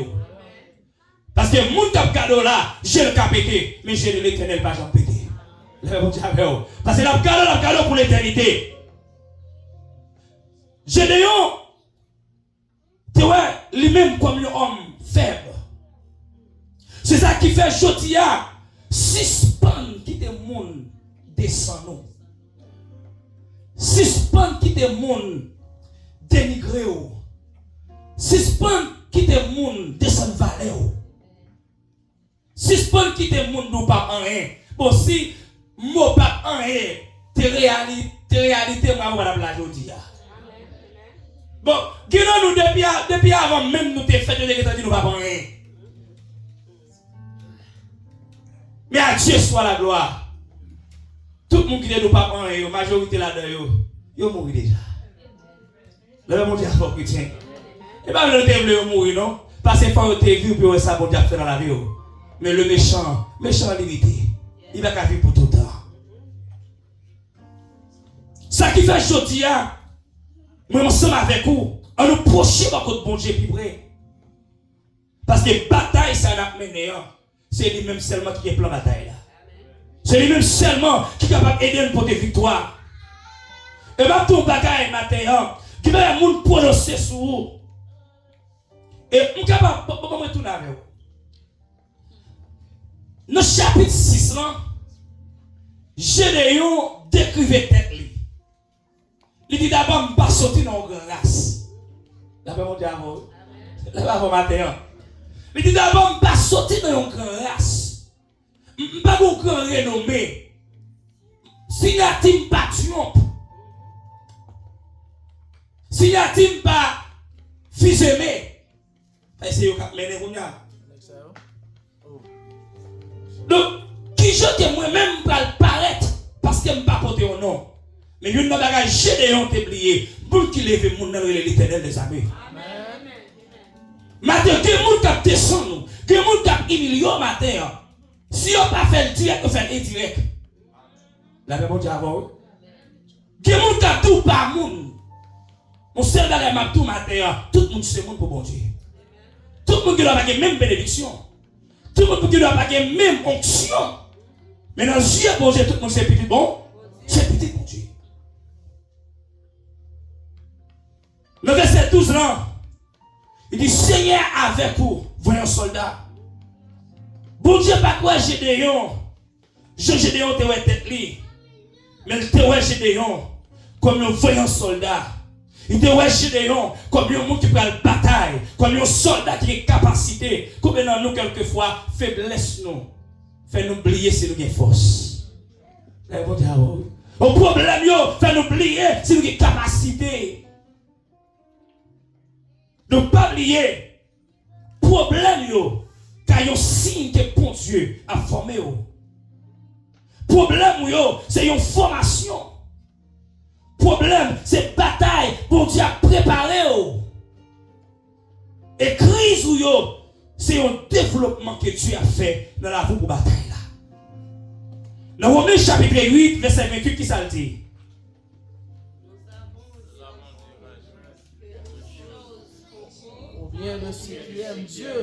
Parce que moun a gardé là, j'ai le capété, mais j'ai l'éternel pas j'en pété. La paix, bon Dieu avec vous. Parce que la gardé pour l'éternité. Gédéon, tu vois, lui-même comme un homme faible. C'est ça qui fait Jotia. Suspend qui te moun descend nous. Suspend qui te moun dénigrer ou. Suspend qui te moun descend valer ou. Suspend qui te moun nous pas en rien. Bon si mot pas en rien, te réalité moi on va la jodia. Bon, nous depuis avant même nous te fait de nous pas en rien. Mais à Dieu soit la gloire. Tout le monde qui ne nous pas prendre, la majorité là-dedans, ils mourent déjà. Le monde a fait chrétien. Et pas le temps mourir, non? Parce qu'il faut que tu aies vu pour ça, bon Dieu a fait dans la vie. Mais le méchant limité, il va vivre pour tout le temps. Ça qui fait aujourd'hui, moi, ensemble avec vous, on nous proche par contre bon Dieu plus près. Parce que bataille, ça n'a pas mené. C'est lui-même seulement qui est plan bataille là. C'est lui-même seulement qui est capable d'aider pour des victoires. Et même ton bagaille matin, qui va moun prononcer sur vous. Et on est capable de retourner avec vous. Dans le chapitre 6 là, Gédéon décrivait tête lui. Il dit d'abord, je ne pas sortir dans une race. La paix mon Dieu, la paix mon matin. Il dit d'abord, je ne pas sortir dans une grande race. Je ne pas une grande renommée. Si la team pas trompe. Si la team pas fils aimé. C'est eux qui mènent. Donc, qui je que moi-même pour paraître parce que je ne pas porter au nom. Mais je ne vais pas Gédéon t'oublier pour qu'il lève mon nom et l'éternel des amis. Matin, que moun kap descend nous, que moun kap humilié matin. Si on pas fait le direct, on fait l'indirect. La paix, bon Dieu, avant. Que moun kap tout par moun. Mon seul bagage m'a tout matin, tout le monde c'est monde pour bon Dieu. Tout le monde qui doit avoir même bénédiction. Tout le monde qui doit avoir même onction. Mais dans les yeux, bon Dieu, tout le monde c'est petit bon. C'est petit bon Dieu. Le verset 12 là. Il dit, Seigneur avec vous, voyons soldat. Bon Dieu, pas quoi Gédéon. Gédéon te ouais tête li. Mais te ouais Gédéon comme un voyant soldat. Il te ouais Gédéon comme un monde qui prend la bataille, comme un soldat qui a capacité. Comme dans nous quelquefois faiblesse nous fait nous oublier si nous avons force. Au problème yo fait nous oublier si nous avons capacité. Ne pas oublier problème yo car un signe que bon Dieu a formé yo. Problème yo c'est une formation. Problème, c'est bataille pour Dieu a préparé. Et crise ou yo, c'est un développement que Dieu a fait dans la vie pour bataille là. Dans Romains chapitre 8, verset 28, qui ça le dit?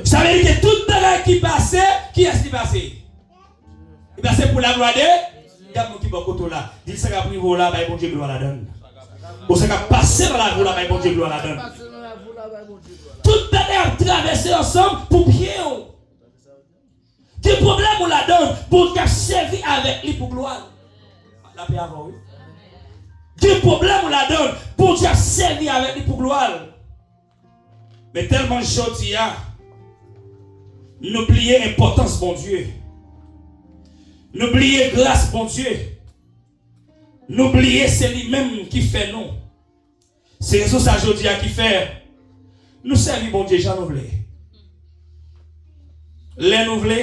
Ça veut dire que toute bagaille qui passait, qui est-ce qui passait? Il passait pour la gloire de il y a mon qui va côté là. Dit ça qu'a pris là, bah bon Dieu gloire la donne. Ou ça qu'a passé dans la voie là, bah bon Dieu gloire la donne. Toute bagaille a traversé ensemble pour bien. Des problèmes on la donne pour qu'elle servi avec lui pour gloire. La paix avant oui. Des problèmes on la donne pour qu'elle servi avec lui pour gloire. Mais tellement jodi a n'oubliez l'importance bon Dieu. N'oubliez grâce bon Dieu. N'oubliez c'est lui-même qui fait nous. C'est raison ça jodi a qui fait nous servir bon Dieu Jean nous voulons. Les nous voulons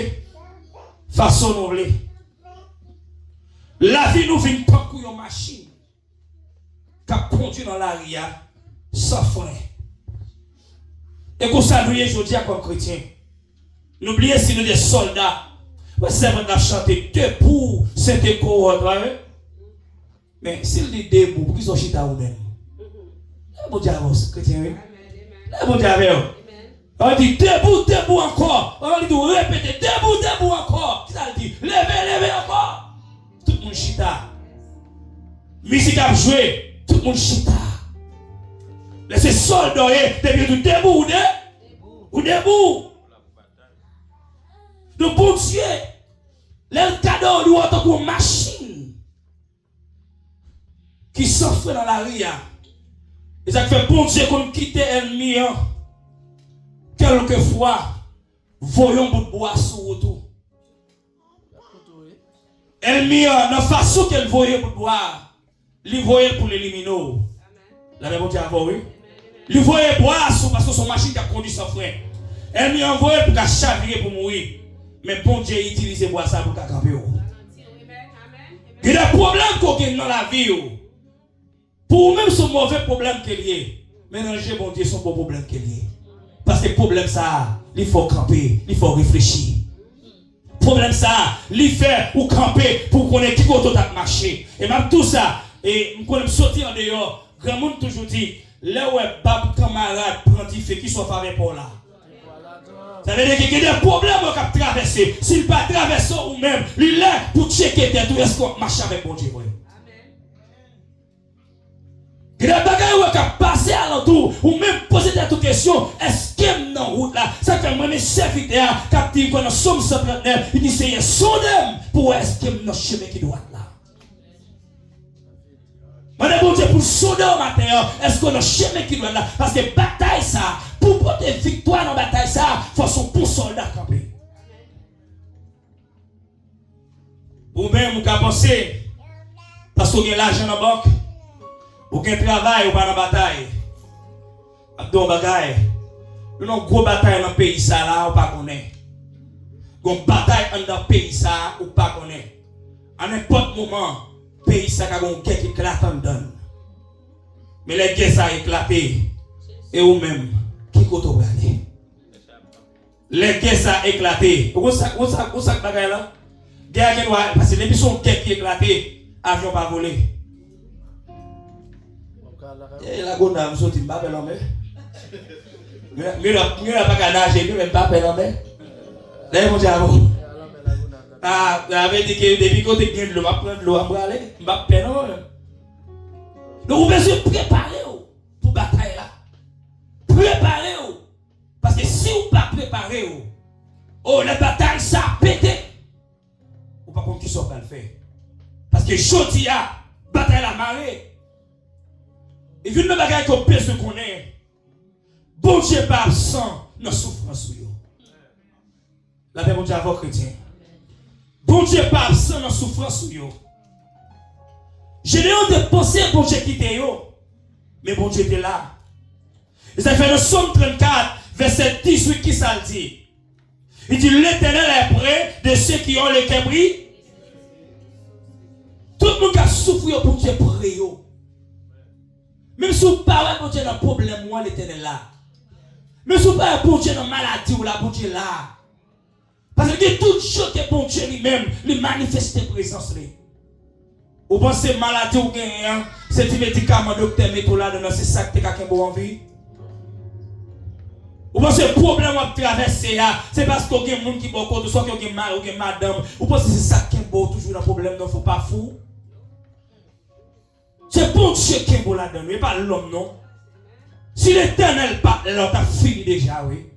façon nous voulons. La vie nous vient pas comme une machine qui conduit dans la ria sans frein. Et qu'on s'allume aujourd'hui comme chrétien. N'oubliez si nous des soldats. Vous savez, on a chanté debout, c'était quoi, mais s'il dit debout, pour qu'ils soient chita ou même. Là, bon Dieu avance, chrétien, oui. Là, bon Dieu avance. On dit debout, debout encore. On dit répéter debout, debout encore. Qu'est-ce qu'il dit? Levez, levez encore. Tout le monde chita. Musique a joué, tout le monde chita. Laissez soldats, depuis debout ou debout. De bon Dieu, le cadeau lui a une machine qui s'offre dans la ria. Et ça fait bon Dieu qu'on quitte l'ennemi. Quelquefois, voyons bout de bois sur retour. L'ennemi, dans la façon qu'elle voyait bout de bois, il voyait pour l'éliminer. La même Dieu a vu. Il voyait bois sur parce que son machine qui a conduit son frère. L'ennemi a envoyé pour qu'elle chavirer pour mourir. Mais bon Dieu utilise bois ça pour camper. Il y a des problèmes qu'on a dans la vie. Pour même ce mauvais problème qu'il y a, mélanger bon Dieu son bon problème qu'il y a. Parce que le problème ça, il faut camper, il faut réfléchir. Problème ça, il fait ou camper pour qu'on ait qui côté marcher. Et même tout ça, et nous connaissons sortir en dehors. Grand monde toujours dit, là où est pas camarade prend du fait qui soit avec pour là. Ça veut dire qu'il y a des problèmes qui traverser. S'il ne pas traverser ou même, il est pour checker tout est-ce qu'on marche avec bon Dieu. Il y a des bagages qui passent à l'entour ou même poser des questions. Est-ce qu'il y a une route là? Ça fait moi mes serviteurs qui disent qu'on a somme 139. Il dit c'est un sondem pour est-ce qu'il y a un chemin qui doit là. Madame bon Dieu pour sonder au matin. Est-ce qu'on a un chemin qui doit là? Parce que bataille ça. Pour porter victoire dans la bataille, ça, il faut son bon soldat camper. Ou bien, vous pouvez penser, parce que vous avez l'argent dans la banque, vous avez un travail, vous avez dans la bataille. Vous avez un bagaille. Vous avez une grosse bataille dans le pays, ça, là, vous ne connaissez pas. Vous avez une bataille dans le pays, ça, vous ne connaissez pas. À n'importe moment, le pays, ça, a une guerre qui éclate en dedans. Mais les guerres, ça a éclaté. Et vous-même, qui côté vous allez? Les guerres ça a éclaté. Où ça bagaille là? Guerre qui doit parce que les sont guerre qui éclaté, avion pas volé. Et la gonda me sorti pas l'homme. Mais la pas nager, mais pas l'homme. Là mon diable. Ah, avait dit que depuis qu'on te gagne de l'eau, va prendre de l'eau à aller, m'a pas non. Donc vous devez se préparer pour bataille là. Préparez-vous. Parce que si vous ne pas préparez-vous, la bataille ça a pété. Vous ne pouvez pas comprendre qui ça va le faire. Parce que Jodia, bataille la marée. Et vu le bagage qu'on peut se connaître, bon Dieu pas absent dans la souffrance. La paix, bon Dieu, avant chrétien. Bon Dieu pas absent dans la souffrance. Je n'ai pas de penser bon Dieu qui était là. Mais bon Dieu était là. Et ça fait le Psaume 34, verset 18, qui ça le dit. Il dit, l'Éternel est près de ceux qui ont le cœur bris. Tout le monde qui a souffert pour Dieu près. Même si vous parlez pour Dieu dans le problème, moi, l'Éternel là. Même si vous parlez pour Dieu dans la maladie, ou là, pour Dieu là. Parce que toute chose que bon Dieu lui-même, lui manifeste présence. Vous pensez que maladie ou gagnant, c'est un médicament docteur met tout là-dedans, c'est ça que tu as bon envie. Vous pensez que le problème à traverser, c'est parce qu'il y a des gens qui sont côté, soit qu'il y a un mari ou une madame. Vous pensez que c'est ça qui est beau, toujours le problème, donc il ne faut pas fou. C'est bon Dieu qui est beau là-dedans, mais pas l'homme, non. Si l'Éternel parle, là, tu as fini déjà, oui.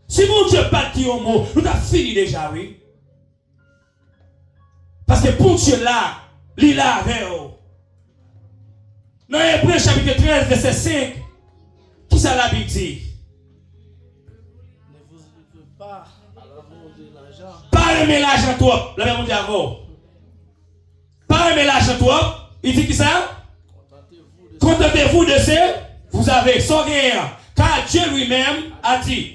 Si mon Dieu parle qui au mot, nous avons fini déjà, oui. Parce que pour Dieu là, il est là avec vous. Dans Hébreux chapitre 13, verset 5, qui ça la Bible dit? Ne vous pas à l'amour de l'argent. Pas aimer l'argent toi, la Bible dit avant. Pas aimer l'argent toi, il dit qui ça? Contentez-vous de ce vous avez, sans rien. Car Dieu lui-même a dit.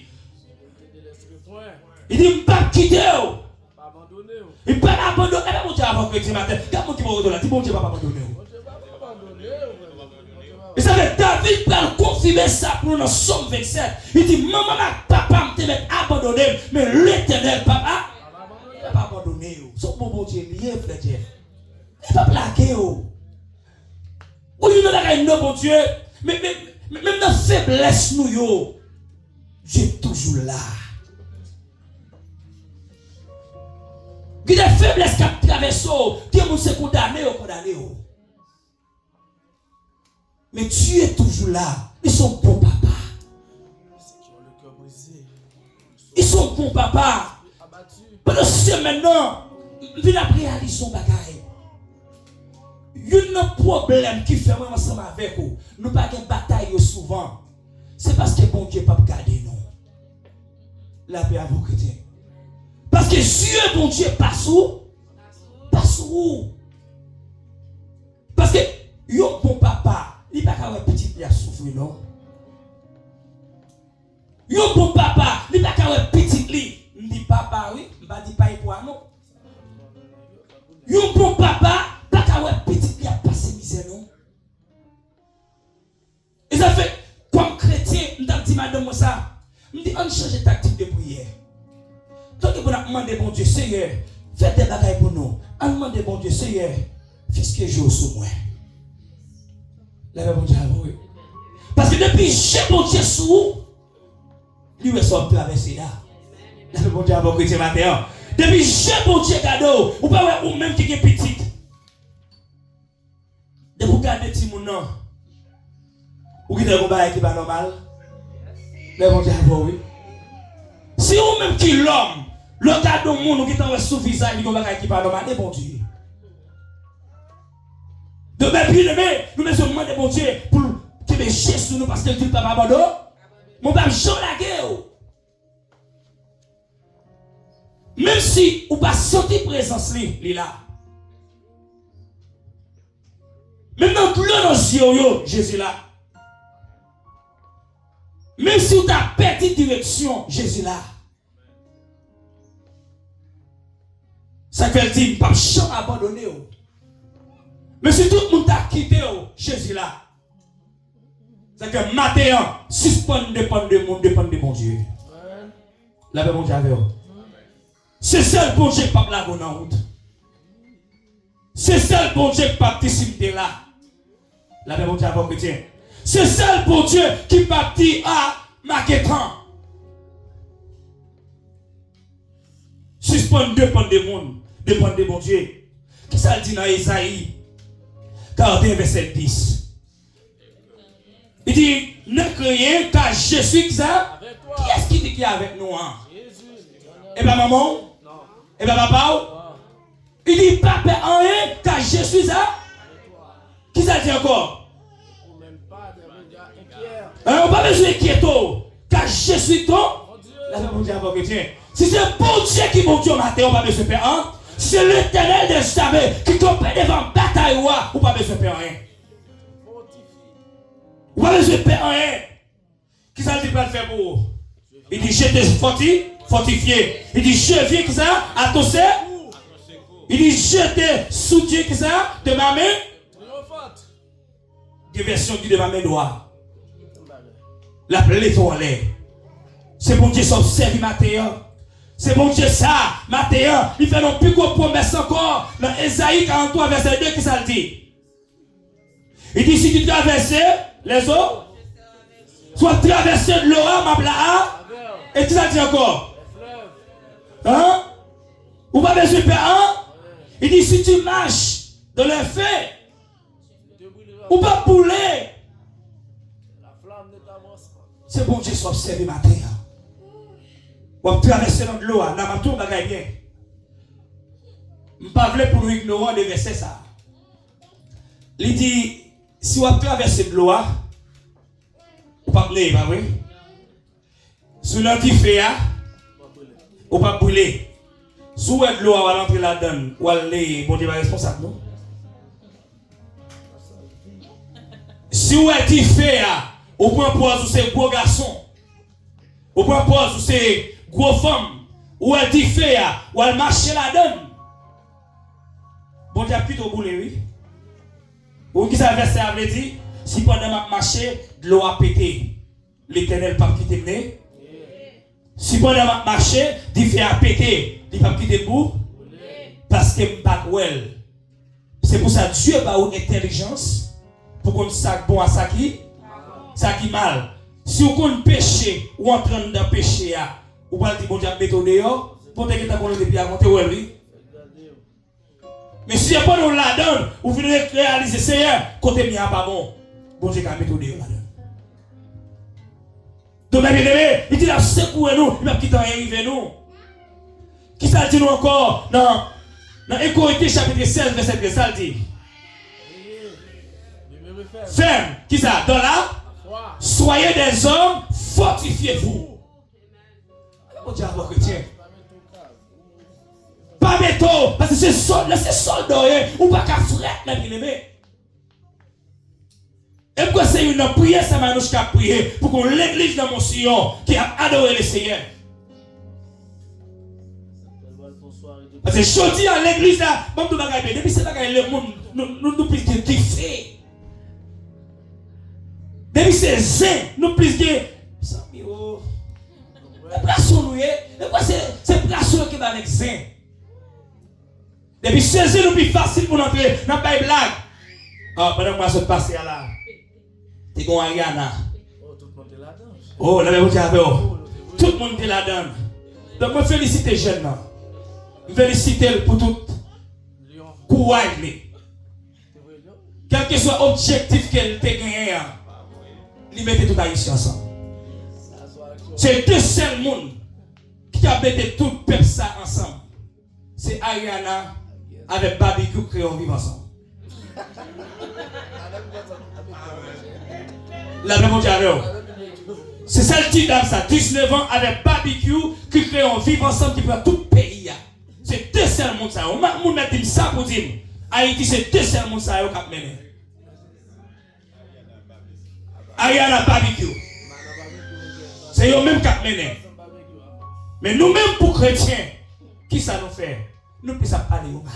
Il dit, je ne vais pas quitter. Il ne va pas abandonner. Il mon Dieu avant que tu matin. Quand mon Dieu va là, mon Dieu va pas abandonner. Et ça fait David peut confirmer ça pour nous dans Somme 27. Il dit, maman, papa me met abandonné, mais l'Éternel, papa, il ne va pas abandonner. Son bon Dieu lié, frère Dieu. Il ne va pas plaquer. Ou il n'a pas un bon Dieu. Mais même dans la faiblesse, nous, Dieu est toujours là. Il y a des faiblesses qui traversent, qui sont condamnés ou condamnés. Mais Dieu est toujours là. Ils sont bons papa. Ils sont bons papa. Pendant ce maintenant, il a réalisé son bagage. Il y a un problème qui fait moi ensemble avec vous. Nous n'avons pas de bataille souvent. C'est parce que bon Dieu ne peut pas garder nous. La paix à vous chrétiens. Parce que Dieu, bon Dieu, passe où? Passe où? Parce que yon bon papa, il n'a pas qu'à petit qui a souffert, non? Yon bon papa, il n'a pas qu'à petit li. Il dit papa, oui, il ne dit pas pour non. Yon bon papa, pas qu'à petit li a passé misère, non? Et ça fait, comme chrétien, je dis madame ça, je dis on change de tactique de prière. Donc, on a demandé bon Dieu, Seigneur, faites des bagailles pour nous. On demande bon Dieu, Seigneur, fais-ce que joue sur moi. Là, bon Dieu, oui. Parce que depuis que j'ai bon Dieu sous, lui, il sort traverser là. Là, bon Dieu, avant que tu matin. Depuis que j'ai bon Dieu cadeau, ou pas, ou même qui est petit. De vous garder petit moun non. Ou qui est un bagage qui n'est pas normal. Là, bon Dieu, oui. Si ou même qui l'homme, le gars de monde qui est sous visage, il y a un qui parle de bon Dieu. De même, puis nous me sommes demandé bon Dieu pour que les gestes nous parce que tu ne peux pas abandonner. Mon père, Jean la guerre. Même si ou pas sentir présence, il est là. Même dans tout le yeux, Jésus là. Même si tu as perdu direction, Jésus là. Ça fait dire, pas jamais abandonné. Mais si tout le monde t'a quitté, Jésus là. Ça fait que matin, suspend dépend de monde, dépend de mon Dieu. La paix, mon Dieu, avec vous. C'est ça le bon Dieu qui pas la bonne route. C'est ça le bon Dieu qui pas participer là. La paix, mon Dieu, avec vous, chrétien. C'est ça le bon Dieu qui partit à Maquetan. Suspend dépend de monde, dépend de mon Dieu. Qui ça dit dans Isaïe 41 verset 10. Il dit, ne craignez car je suis ça. Qui est-ce qui dit qui est avec nous? Hein? Et bien maman? Non. Et bien papa? Il dit, pas peur en rien car je suis ça. Qui ça dit encore? besoin d'inquiéter. Car Jésus ton, là, mon Dieu, chrétien. Si c'est bon Dieu qui mon Dieu matin, on pas besoin de faire un. C'est l'Éternel des jamais qui compte devant bataille ou pas besoin de faire rien. Ou pas besoin de faire rien. Qui ça dit pas le faire pour vous? Il dit je t'ai fortifié. Il dit je viens qui ça à ton ser. Il dit je t'ai soutenu qui ça de ma main. Des versions qui de ma main droite. La plaie en l'air. C'est bon Dieu s'observe matin. C'est bon Dieu ça, Matthieu, il fait non plus qu'on promesse encore dans Ésaïe 43, verset 2, qui ça le dit. Il dit si tu traverses les eaux, soit traverser de l'eau, ma blaha, et tu ça dit encore. Hein? Ou pas besoin de faire un? Il dit si tu marches dans le feu, ou pas bouler. C'est bon Dieu s'observe Matthieu. On traverser dans l'eau, on a tout bagay bien. Je ne veux pas pour nous ignorer de verset ça. Il dit, si on traverse de l'eau, on ne peut pas brûler, pas vrai? Si on a dit fait, on ne peut pas brûler. Si on a de l'eau, on va entrer là-dedans, on va aller, bon Dieu va responsable, non? Si on a dit fait, on prend pause, c'est gros garçon. On prend pause, c'est gros femme, ou elle dit fait, ou elle marche la donne. Bon Dieu a plutôt boulé, oui. Ou qui ça verset a dit, si pendant ma marché, de l'eau a pété, l'Éternel pas quitter le nez. Si pendant ma marché, dit fait a pété, il pas quitter le bout. Parce que m'pas well. C'est pour ça Dieu a une intelligence pour qu'on sache bon à ça qui mal. Si on connaît péché ou en train de pécher, ou pas dire bon Dieu mettre au dehors, pour que tu aies depuis à monter oui. Mais si pas nous la donne, vous venez réaliser Seigneur, côté mien pas bon, bon Dieu va mettre au dehors là-dedans. Donc bien aimé, il dit là secouez nous, il va quitter arriver nous. Qui ça dit nous encore dans Écoïté chapitre 16 verset 13 ça dit. Ferme, qui ça dans là? Soyez des hommes, fortifiez-vous. Mon Dieu, chrétien. Pas métaux, parce que c'est soldat, ou pas qu'à frère, mais bien aimé. Et pourquoi c'est une prière, ça m'a nous qu'à prier pour qu'on l'église dans mon sillon qui a adoré le Seigneur. Parce que je dis à l'église là, bon, nous bagaille, depuis c'est bagaille, le monde, nous plus que diffé. Depuis c'est zin, nous plus que. C'est place qui va avec zin. Depuis c'est zin, nous plus facile pour entrer dans la blague. Ah, pendant que je passe là. Tu es Ariana. Oh, là, vous tout le monde est là-dedans. Donc, je félicite les jeunes. Je félicite pour tout courage. Quel que soit l'objectif qu'elle te gagne, ils mettent tout ici ensemble. C'est deux seuls mondes qui ont mis tout le peuple ça ensemble. C'est Ariana avec Barbecue qui ont vivre ensemble. La même c'est celle qui dame ça, 19 ans avec Barbecue qui crée un vivre ensemble qui prend tout le pays. C'est deux seuls mondes ça. On a dit ça pour dire Haïti, c'est deux seuls mondes ça qui ont mené. Ariana Barbecue. C'est eux même qui ont mené. Mais nous-mêmes pour chrétiens, qui ça nous fait? Nous puissions parler au mal.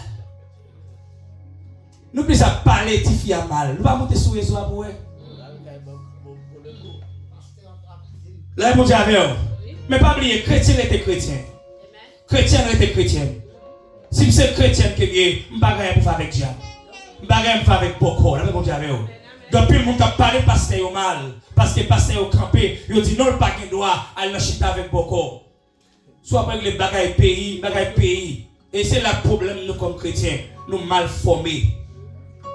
Nous puissions parler de filles à mal. Nous ne pouvons pas monter sur les réseaux pour eux. Là, mon Dieu, mais pas oublier, chrétien était chrétien. Chrétien était chrétien. Si c'est chrétien qui est, je ne peux pas faire avec Dieu. Je ne peux pas faire avec Boko. Là, mon Dieu, depuis le monde a parlé parce qu'il est mal. Parce que parce qu'il est campé. Il dit non, le pas qu'il doit aller chiter avec Boko. Soit avec les bagailles pays. Et c'est là le problème, nous, comme chrétiens. Nous mal formés.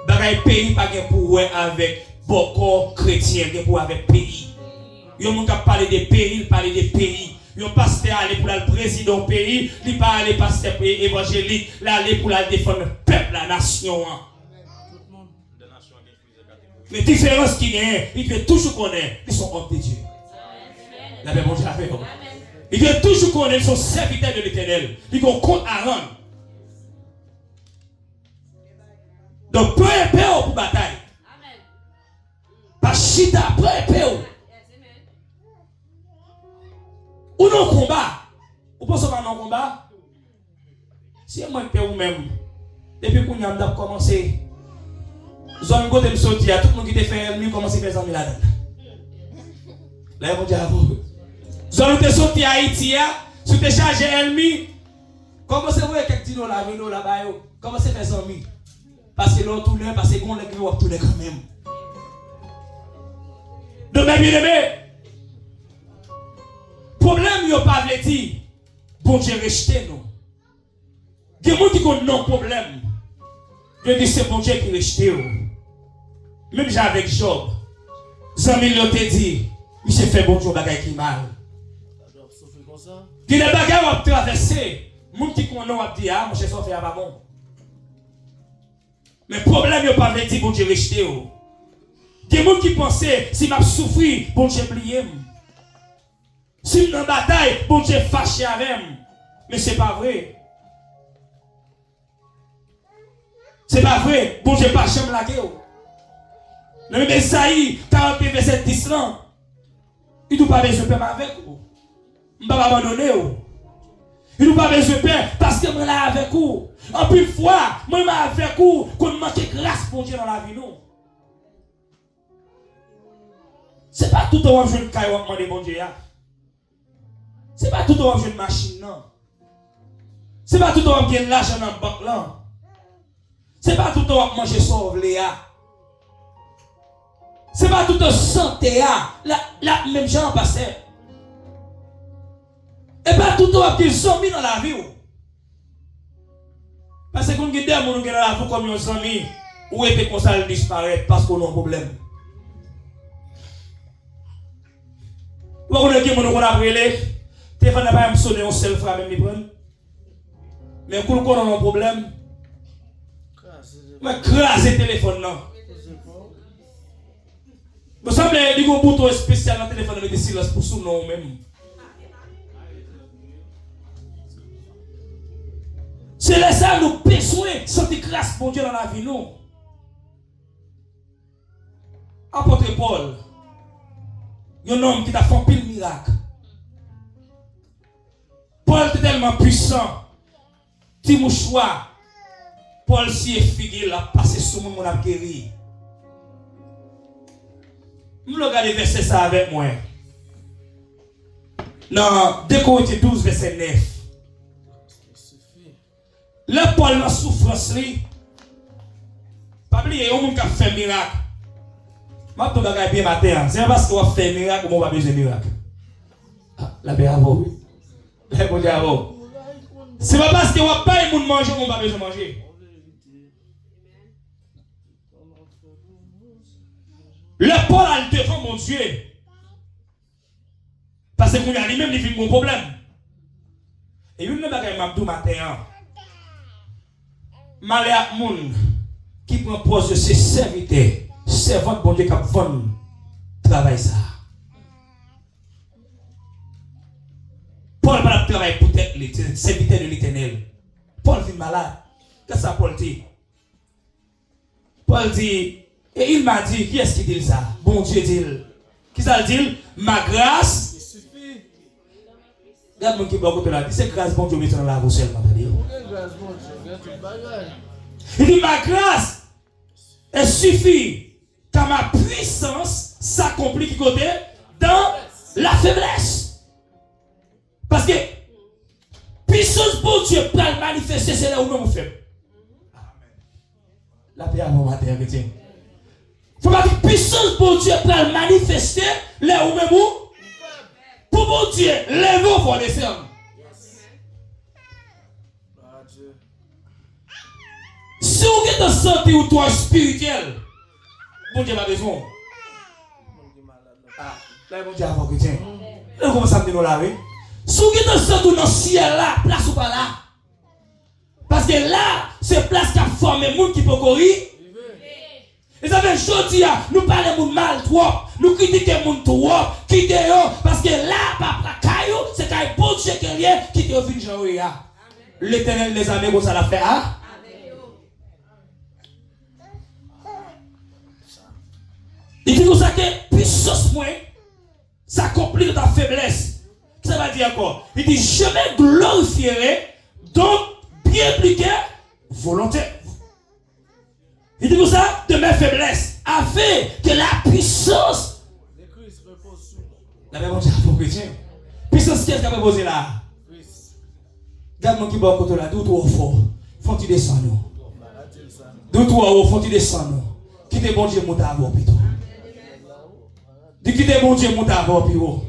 Bagaille pays, pas de pouvoir avec Boko chrétien, de pouvoir avec pays. Yon moun kap parler des pays, il parle des pays. Yon pasteur aller pour le président du pays, il pas aller pasteur évangélique, là aller pour la défendre le peuple, la nation. Mais différence qui est, il fait toujours connaître, ils sont hommes de Dieu. La paix, bon Dieu, la paix. Il doit toujours connaître son serviteur de l'Éternel. Il doit compte à rendre. Donc, peu épais pour bataille. Pas chita, peu épais. Ou non combat. Ou pas seulement non combat. Si moi je ou même, depuis qu'on a commencé, zone côté me sortir, tout le monde qui te fait mieux commencer à faire ça là-dedans. Là, on dit à vous. Zone te sorti à Haïti, si tu chargé ennemi, comment c'est vrai que tu nous la vélo là-bas, comment c'est faire ça mi? Parce que l'on tourne, parce qu'on les gars tourner quand même. Donc, mes bien-aimés, problème, il n'y a pas de dire, bon Dieu, rejeté nous. Il y a des gens qui ont non problème. Je dis c'est bon Dieu qui rejette. Même j'ai avec Job. Zami l'ont dit, il s'est fait bon Dieu bagaille qui mal. Qui les bagailles ont traversé. Les gens qui ont non dit ah mon cher ça fait pas bon. Mais problème il pas dire bon Dieu rejeté. Il y a des gens qui pensaient si m'a souffrir bon Dieu plié. Si je suis en bataille bon Dieu fâché avec moi. Mais c'est pas vrai. C'est pas vrai. Bon Dieu pas jamais la guerre. Mais Esaïe 40 verset 10 là. Il ne doit pas besoin de paix avec vous. Il ne va pas abandonner vous. Il ne doit pas besoin de paix parce que je suis là avec vous. En plus de fois, je suis avec vous qu'on manque grâce pour Dieu dans la vie nous. Ce n'est pas tout le temps que je vais demander bon Dieu. Ce n'est pas tout le temps que je vais une machine non. Ce n'est pas tout le temps que je vais l'argent dans la banque là. Ce n'est pas tout le temps que manger sauve Léa. Ce n'est pas tout le temps santé. La même gens passé. Et pas tout le temps qu'ils sont mis dans la vie. Parce que quand on a des gens dans la vie comme des amis, où est-ce qu'on s'en disparaître parce qu'on a un problème. Vous avez des gens qui ont appris, téléphone n'a pas sonné, on seul frère même prendre. Mais quand on a un problème, mais craser le téléphone non. Vous savez, il y a un bouton spécial dans le téléphone avec des silences pour son nom même. C'est là ça nous besoin de sentir grâce pour Dieu dans la vie nous. Apôtre Paul, il y a un homme qui a fait un pile miracle. Paul était tellement puissant. Petit mouchoir. Paul si est figué là, passé sous mon a guéri. Je regarde le verset ça avec moi. Dans 2 Corinthiens 12, verset 9. Là, Paul dans la souffrance, pas oublier, il y a un monde qui a fait un miracle. Je vais te dire bien matin, c'est parce qu'on a fait un miracle qu'on va besoin de miracle. La paix à vous. La paix à vous. C'est pas parce qu'on n'a pas de manger qu'on va besoin de manger. Le Paul a le devant mon Dieu. Parce qu'on a lui-même des mon problème. Et une bagaille m'a dit matin. Malé à moun qui prend poste de ses serviteurs, servant bon Dieu qui a vendu travail ça. Paul va travailler pour être le serviteur de l'Éternel. Paul vit malade. Qu'est-ce que ça Paul dit? Paul dit, et il m'a dit, qui est-ce qui dit ça? Bon Dieu dit. Qui ça dit? Ma grâce. Il suffit. Regarde-moi qui va côté là. C'est grâce bon Dieu met dans la vous seulement. Il dit ma grâce elle suffit car ma puissance s'accomplit qui côté dans la faiblesse. Parce que puissance pour Dieu peut le manifester c'est là où nous faisons. La paix à mon matin chrétien. Faut pas que puissance pour Dieu peut le manifester là où même où pour mon Dieu lève-vous pour descendre. Si vous êtes en santé ou toi spirituel, bon Dieu a besoin. Ah, là, bon Dieu a besoin. Tiens, là, comment ça me dit nous là, oui? Si vous êtes en santé ou dans le ciel là, place ou pas là? Parce que là, c'est place qui a formé le monde qui peut courir. Et ça fait jodi nous parlons de mal trop, nous critiquons monde trop, quitter parce que là pas caillou, c'est caille bon Dieu qui te vient Jean. L'Éternel les amis comme ça l'a fait ah. Il dit comme ça que puissance moins ça complique ta faiblesse. Ça va dire quoi? Il dit je me glorifierai donc bien plus que volonté. Il dit comme ça de mes faiblesses afin que la puissance Le Christ repose sur nous. la même chose pour chrétien. Puissance qu'est-ce qu'il a posé là? Christ. Regarde-moi qui va côté là, d'où tu au fort. Faut-tu descendre nous? Baratil ça. D'où tu au faut-tu descendre nous? Quitte bon Dieu monter avant plutôt. Dis quitte bon Dieu monter avant plus haut.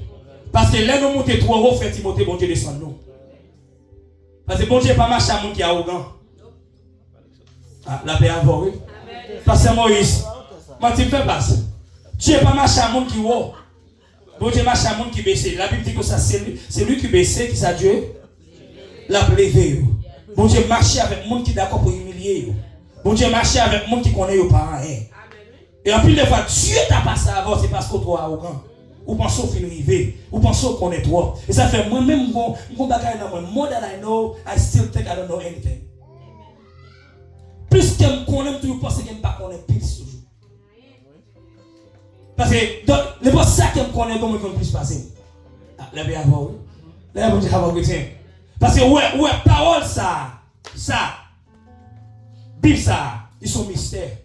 Parce que là nous monter trop haut, fait monter bon Dieu descendre nous. Parce que bon Dieu pas marcher à monde qui est arrogant. Ah, la paix avant oui. Parce que Moïse, moi tu me fais passer. Dieu pas marcher à monde qui est haut. Bon Dieu marche à monde qui baisse. La Bible dit que ça c'est lui qui baisse qui ça Dieu l'a levé. Bon Dieu marche avec monde qui est d'accord pour humilier. Bon Dieu marche avec monde qui connaît pas rien. Et en plus de fois Dieu t'a passé avant c'est parce que toi arrogant. Ou pensez au fin rivé, ou pensez au connaître toi. Et ça fait moi-même mon bagage dans moi. More than I know, I still think I don't know anything. Plus que je connais, toujours pense que je ne pas connaître plus toujours. Parce que c'est pas ça que je connais comme je plus passer. Là bien avant oui. Là bon Dieu avant chrétien. Parce que ouais parole ça Bible ça, ils sont mystères.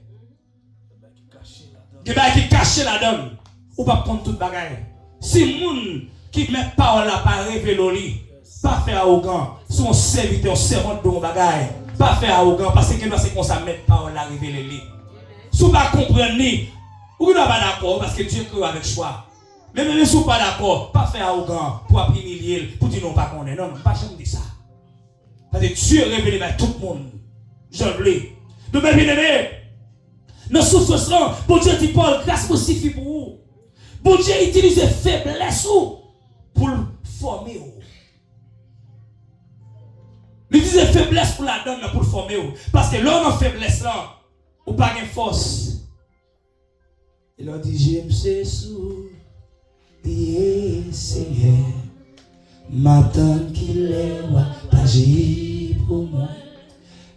Des bagages qui cachent la donne. Ou pas prendre toute bagaille. Si moun qui met parole là pas révéler pas faire arrogant, son serviteur servante de mon bagaille, pas faire arrogant parce que c'est comme ça mettre parole là révéler lui. Si vous pas comprendre ni ou n'êtes pas d'accord parce que Dieu crée avec choix. Mais même si vous pas d'accord, pas faire arrogant pour humilier, pour dire non pas qu'on est non, pas jamais dire ça. Parce que Dieu révèle à tout le monde. Je l'ai. Donc mes bien-aimés, dans souffrance là, bon Dieu dit Paul, grâce suffit pour vous. Bon Dieu utilise faiblesse pour le former. Il utilise faiblesse pour la donne pour le former. Parce que l'homme en faiblesse là, ou pas de force. Il leur dit j'aime ces sous, Seigneur, m'attend qu'il est pas j'ai pour moi.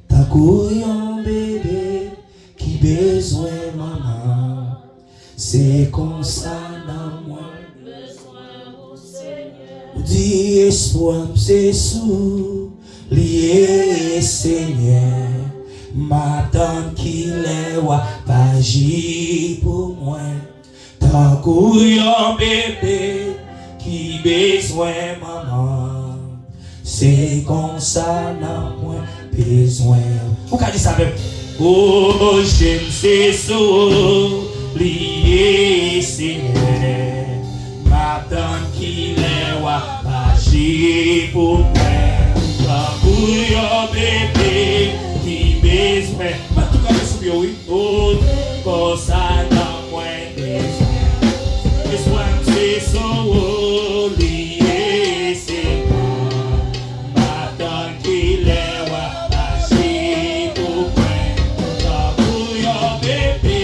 T'as un bébé qui besoin maman. C'est comme ça dans moi. Dis espoir, c'est sous, lié Seigneur. M'attend qu'il est pas j'ai pour moi. T'as un bébé qui besoin maman. C'est comme ça dans moi besoin. Pourquoi dit ça même? Oh j'aime ces sauts. Lié Seigneur, m'attend qu'il est pas j'ai pour moi. Pour un bébé qui besoin. Pas tout comme ça oui. Oh, comme ça dans moi besoin c'est son lié Seigneur, m'attend qu'il est pas j'ai pour moi. Pour un bébé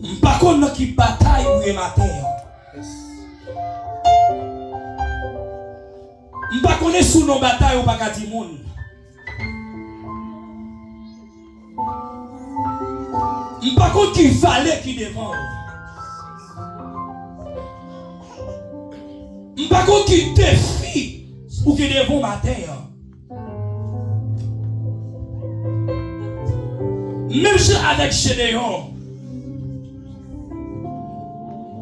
M'pa qui bataille ou matin. M'pa connaît sous nos batailles ou pas ka di moun. M'pa connaît qui fallait qui devant. M'pa connaît qui défi ou qui devant matin. Même si avec Gédéon,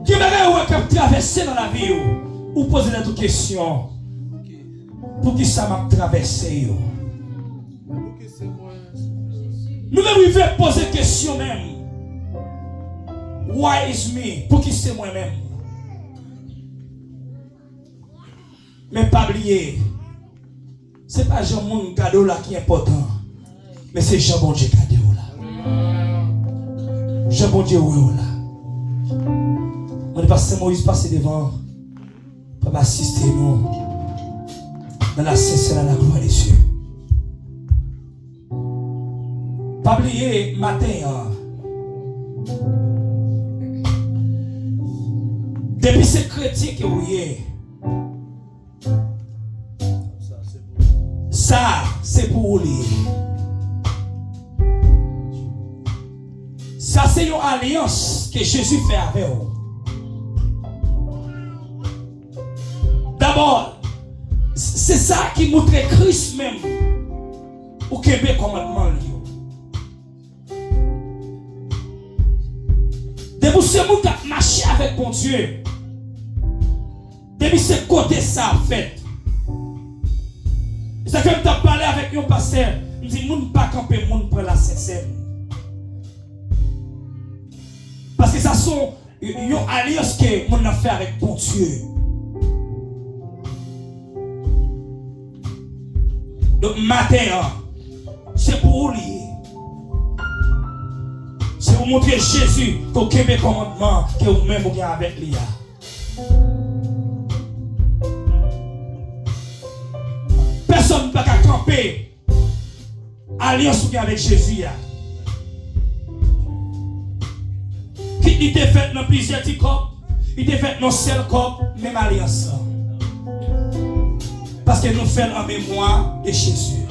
qui m'a traversé dans la vie, ou poser des questions pour qui ça m'a traversé. Nous-mêmes, il faut poser des questions même. Why is me? Pour qui c'est moi-même? Mais pas oublier, c'est pas Jean mon cadeau là qui est important, mais c'est Jean bon Dieu cadeau là. Jean bon Dieu là. On est passé Moïse passé devant pour assister nous dans la sincère de la gloire des cieux. Pas oublier matin. Depuis ces chrétiens que vous voyez, ça c'est pour lui. Ça c'est une alliance que Jésus fait avec vous. D'abord, c'est ça qui montre Christ même au Québec commandement. Depuis ce monde qui a marché avec mon Dieu, depuis ce côté ça a fait. Ça fait que je parlé avec un pasteur, je dis, nous ne pas camper, nous pour la sincère. Parce que ça sont une alliance que nous avons fait avec mon Dieu. Donc, matin, c'est pour lui. C'est pour montrer Jésus qu'au Québec commandement que vous-même vous avez avec lui. Personne ne peut pas camper alliance avec Jésus. Il était fait dans plusieurs petits corps, il était fait dans seul corps, même alliance. Parce que nous faisons en mémoire de Jésus.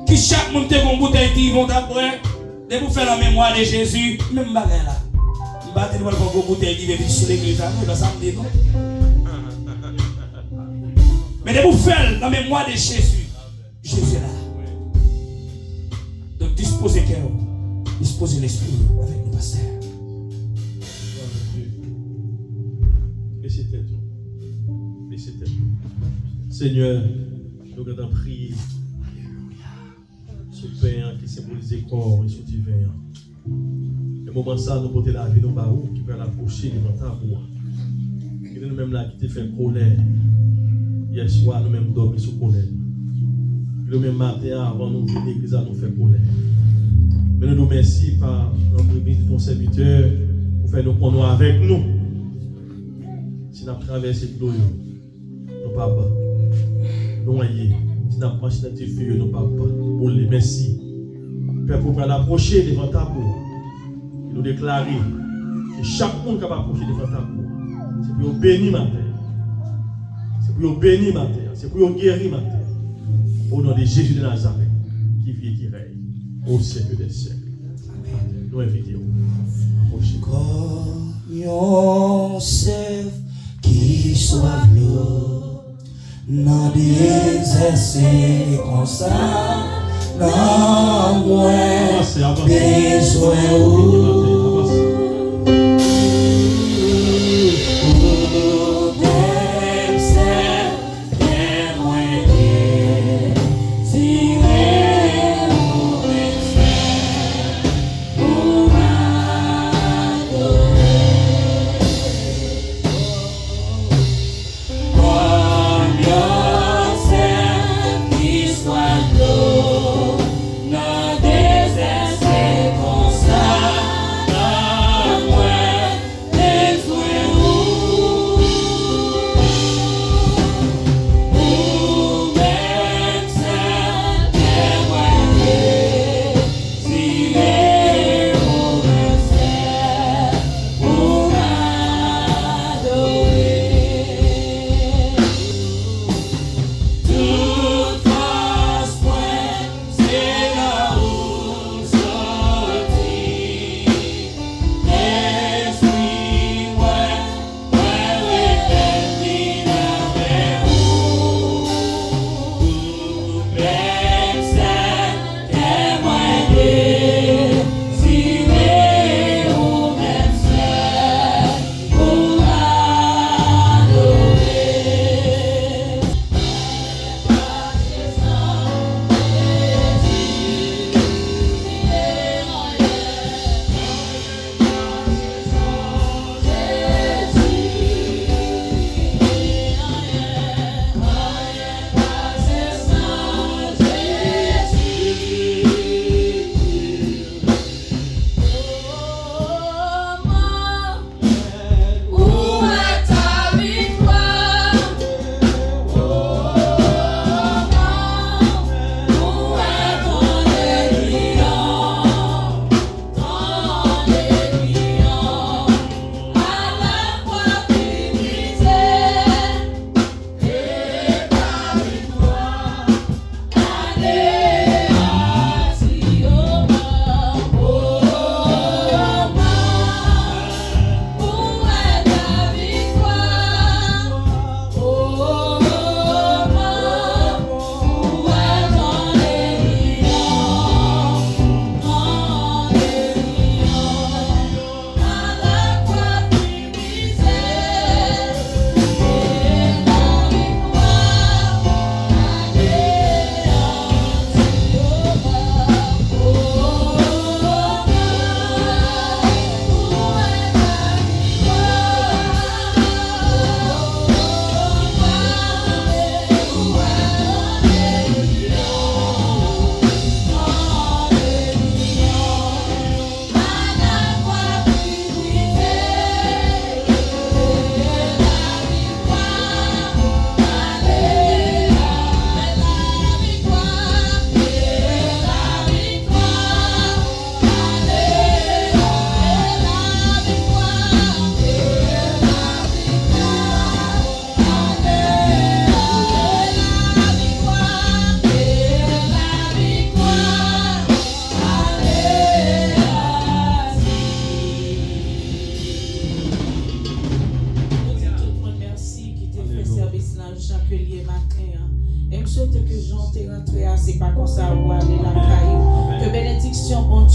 Qui chaque monde te une bouteille qui vont d'après, de vous faire en mémoire de Jésus, même bagarre là. Vous battez le une bouteille qui vient sur l'église, ça me dit non. Mais de vous faire en mémoire de Jésus, Jésus là. Donc Disposez cœur, disposez l'esprit avec nous, pasteur. Laissez tête. Laissez tête. Seigneur, nous allons prier. Ce pain qui symbolise le corps et ce divin. Le moment ça, nous portons la vie dans Baou qui peut l'approcher devant ta voix. Et nous-mêmes là qui te fait colère. Hier soir, nous-mêmes dormir sous colère. Le même matin, avant nous venir l'église, nous fait colère. Mais nous nous remercions par l'entreprise de ton serviteur pour faire nous prendre avec nous. Si nous avons traversé l'eau, nous papa, nous voyons. Si nous avons marché dans tes feux, nous papa, pour les merci. Père, pour l'approcher devant ta boue, et nous déclarer que chaque monde qui va approcher devant ta boue, c'est pour bénir ma terre. C'est pour bénir ma terre. C'est pour guérir ma terre. Au nom de Jésus de Nazareth, qui vit et qui règne au siècle des siècles. Amen. Nous invitons à approcher. Comme chef qui soit l'eau, n'a d'exercer comme ça, n'a moins besoin ou. Soit l'eau, n'a désert, c'est comme ça.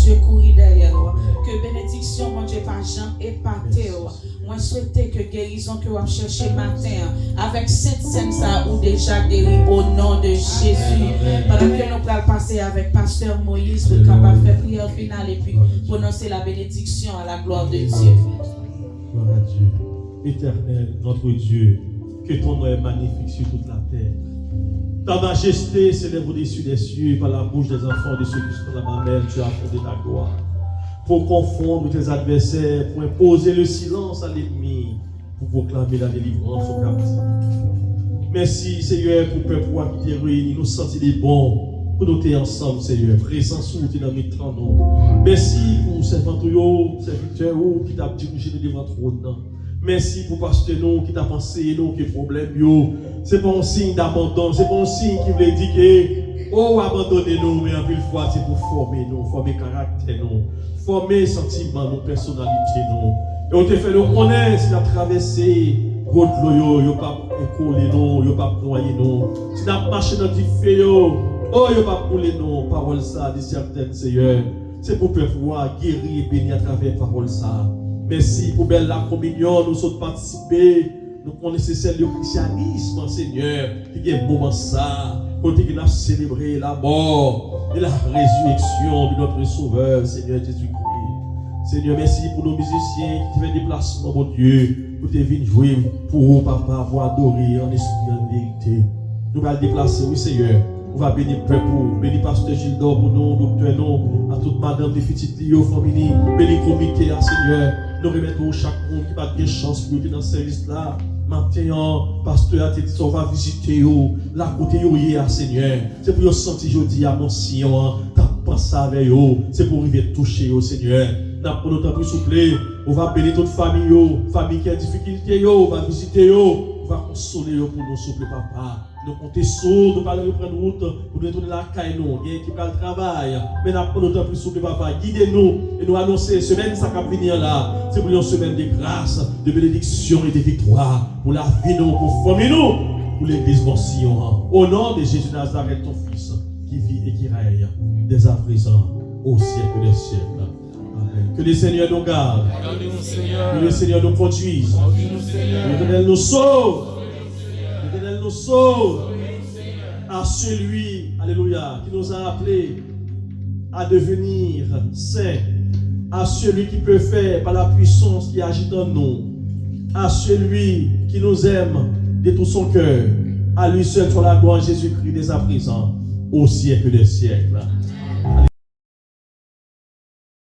Dieu, courir derrière. Que bénédiction, mon Dieu, par Jean et par Théo. Moi, souhaiter que guérison que vous cherchez matin, avec cette scène, ça ou déjà guéri au nom de Jésus. Pendant que nous allons passer avec Pasteur Moïse, pour capable faire prière finale et puis prononcer la bénédiction à la gloire de Dieu. Gloire à Dieu. Éternel, notre Dieu, que ton nom est magnifique sur toute la terre. Ta majesté s'élève au-dessus des cieux, par la bouche des enfants de ceux qui sont dans la mamelle, tu as fondé ta gloire. Pour confondre tes adversaires, pour imposer le silence à l'ennemi, pour proclamer la délivrance aux captifs. Merci, Seigneur, pour le peuple qui t'est réuni, nous sentir les bons, pour nous être ensemble, Seigneur, présent sous tes dans notre trône. Merci pour serviteurs, serviteurs qui t'a dirigé devant le trône. Merci pour pasteur nous qui t'a pensé nous qui problème yo. C'est pas un signe d'abandon, c'est pas un signe qui veut dire que oh abandonnez-nous, mais en plus fois c'est pour former nous, former caractère nous, former sentiments nous, personnalité nous. Et on te fait nous connaître si on a traversé route yo, yo pas coller nous, yo pas noyer nous. Si on a marché dans du feu yo, oh yo pas couler nous, parole ça de certaines Seigneur. C'est pour pouvoir guérir et bénir à travers parole ça. Merci pour belle la communion, nous sommes participés. Nous connaissons celle du christianisme, Seigneur, qui est un moment ça, pour que nous célébrer la mort et la résurrection de notre Sauveur, Seigneur Jésus-Christ. Seigneur, merci pour nos musiciens qui font des déplacements, mon Dieu, pour te venir jouer pour vous, Papa, pour adorer en esprit et en vérité. Nous allons déplacer, oui, Seigneur. On va bénir le peuple, bénir Pasteur Gildor pour nous, docteur nous, à toute madame des petites lieux, famille, bénir le comité, Seigneur. Nous remettons chaque monde qui va de chance pour être dans ce service-là. Maintenant, pasteur a dit on va visiter la côté hier, Seigneur. C'est pour vous sentir aujourd'hui à mon sillon, t'as pensé avec eux. C'est pour arriver toucher au Seigneur. N'a pas notre temps souple. On va bénir toute famille, famille qui a des difficultés, on va visiter, on va consoler pour nous souple, papa. Nous comptons sur nous, pas reprendre route pour nous retourner la caille, nous, qui va le travail. Mais n'a pas notre temps plus souple, papa. Guidez-nous et nous annoncer semaine ça va venir là. C'est pour une semaine de grâce, de bénédiction et de victoire pour la vie nous, pour former nous, pour l'église Sion. Au nom de Jésus Nazareth, ton fils, qui vit et qui règne dès à présent au siècle des siècles. Amen. Que le Seigneur nous garde, que le Seigneur nous conduise, que l'Éternel nous sauve. L'Éternel nous sauve à celui, alléluia, qui nous a appelés à devenir saints, à celui qui peut faire par la puissance qui agit en nous, à celui qui nous aime de tout son cœur, à lui seul soit la gloire Jésus-Christ dès à présent, au siècle des siècles.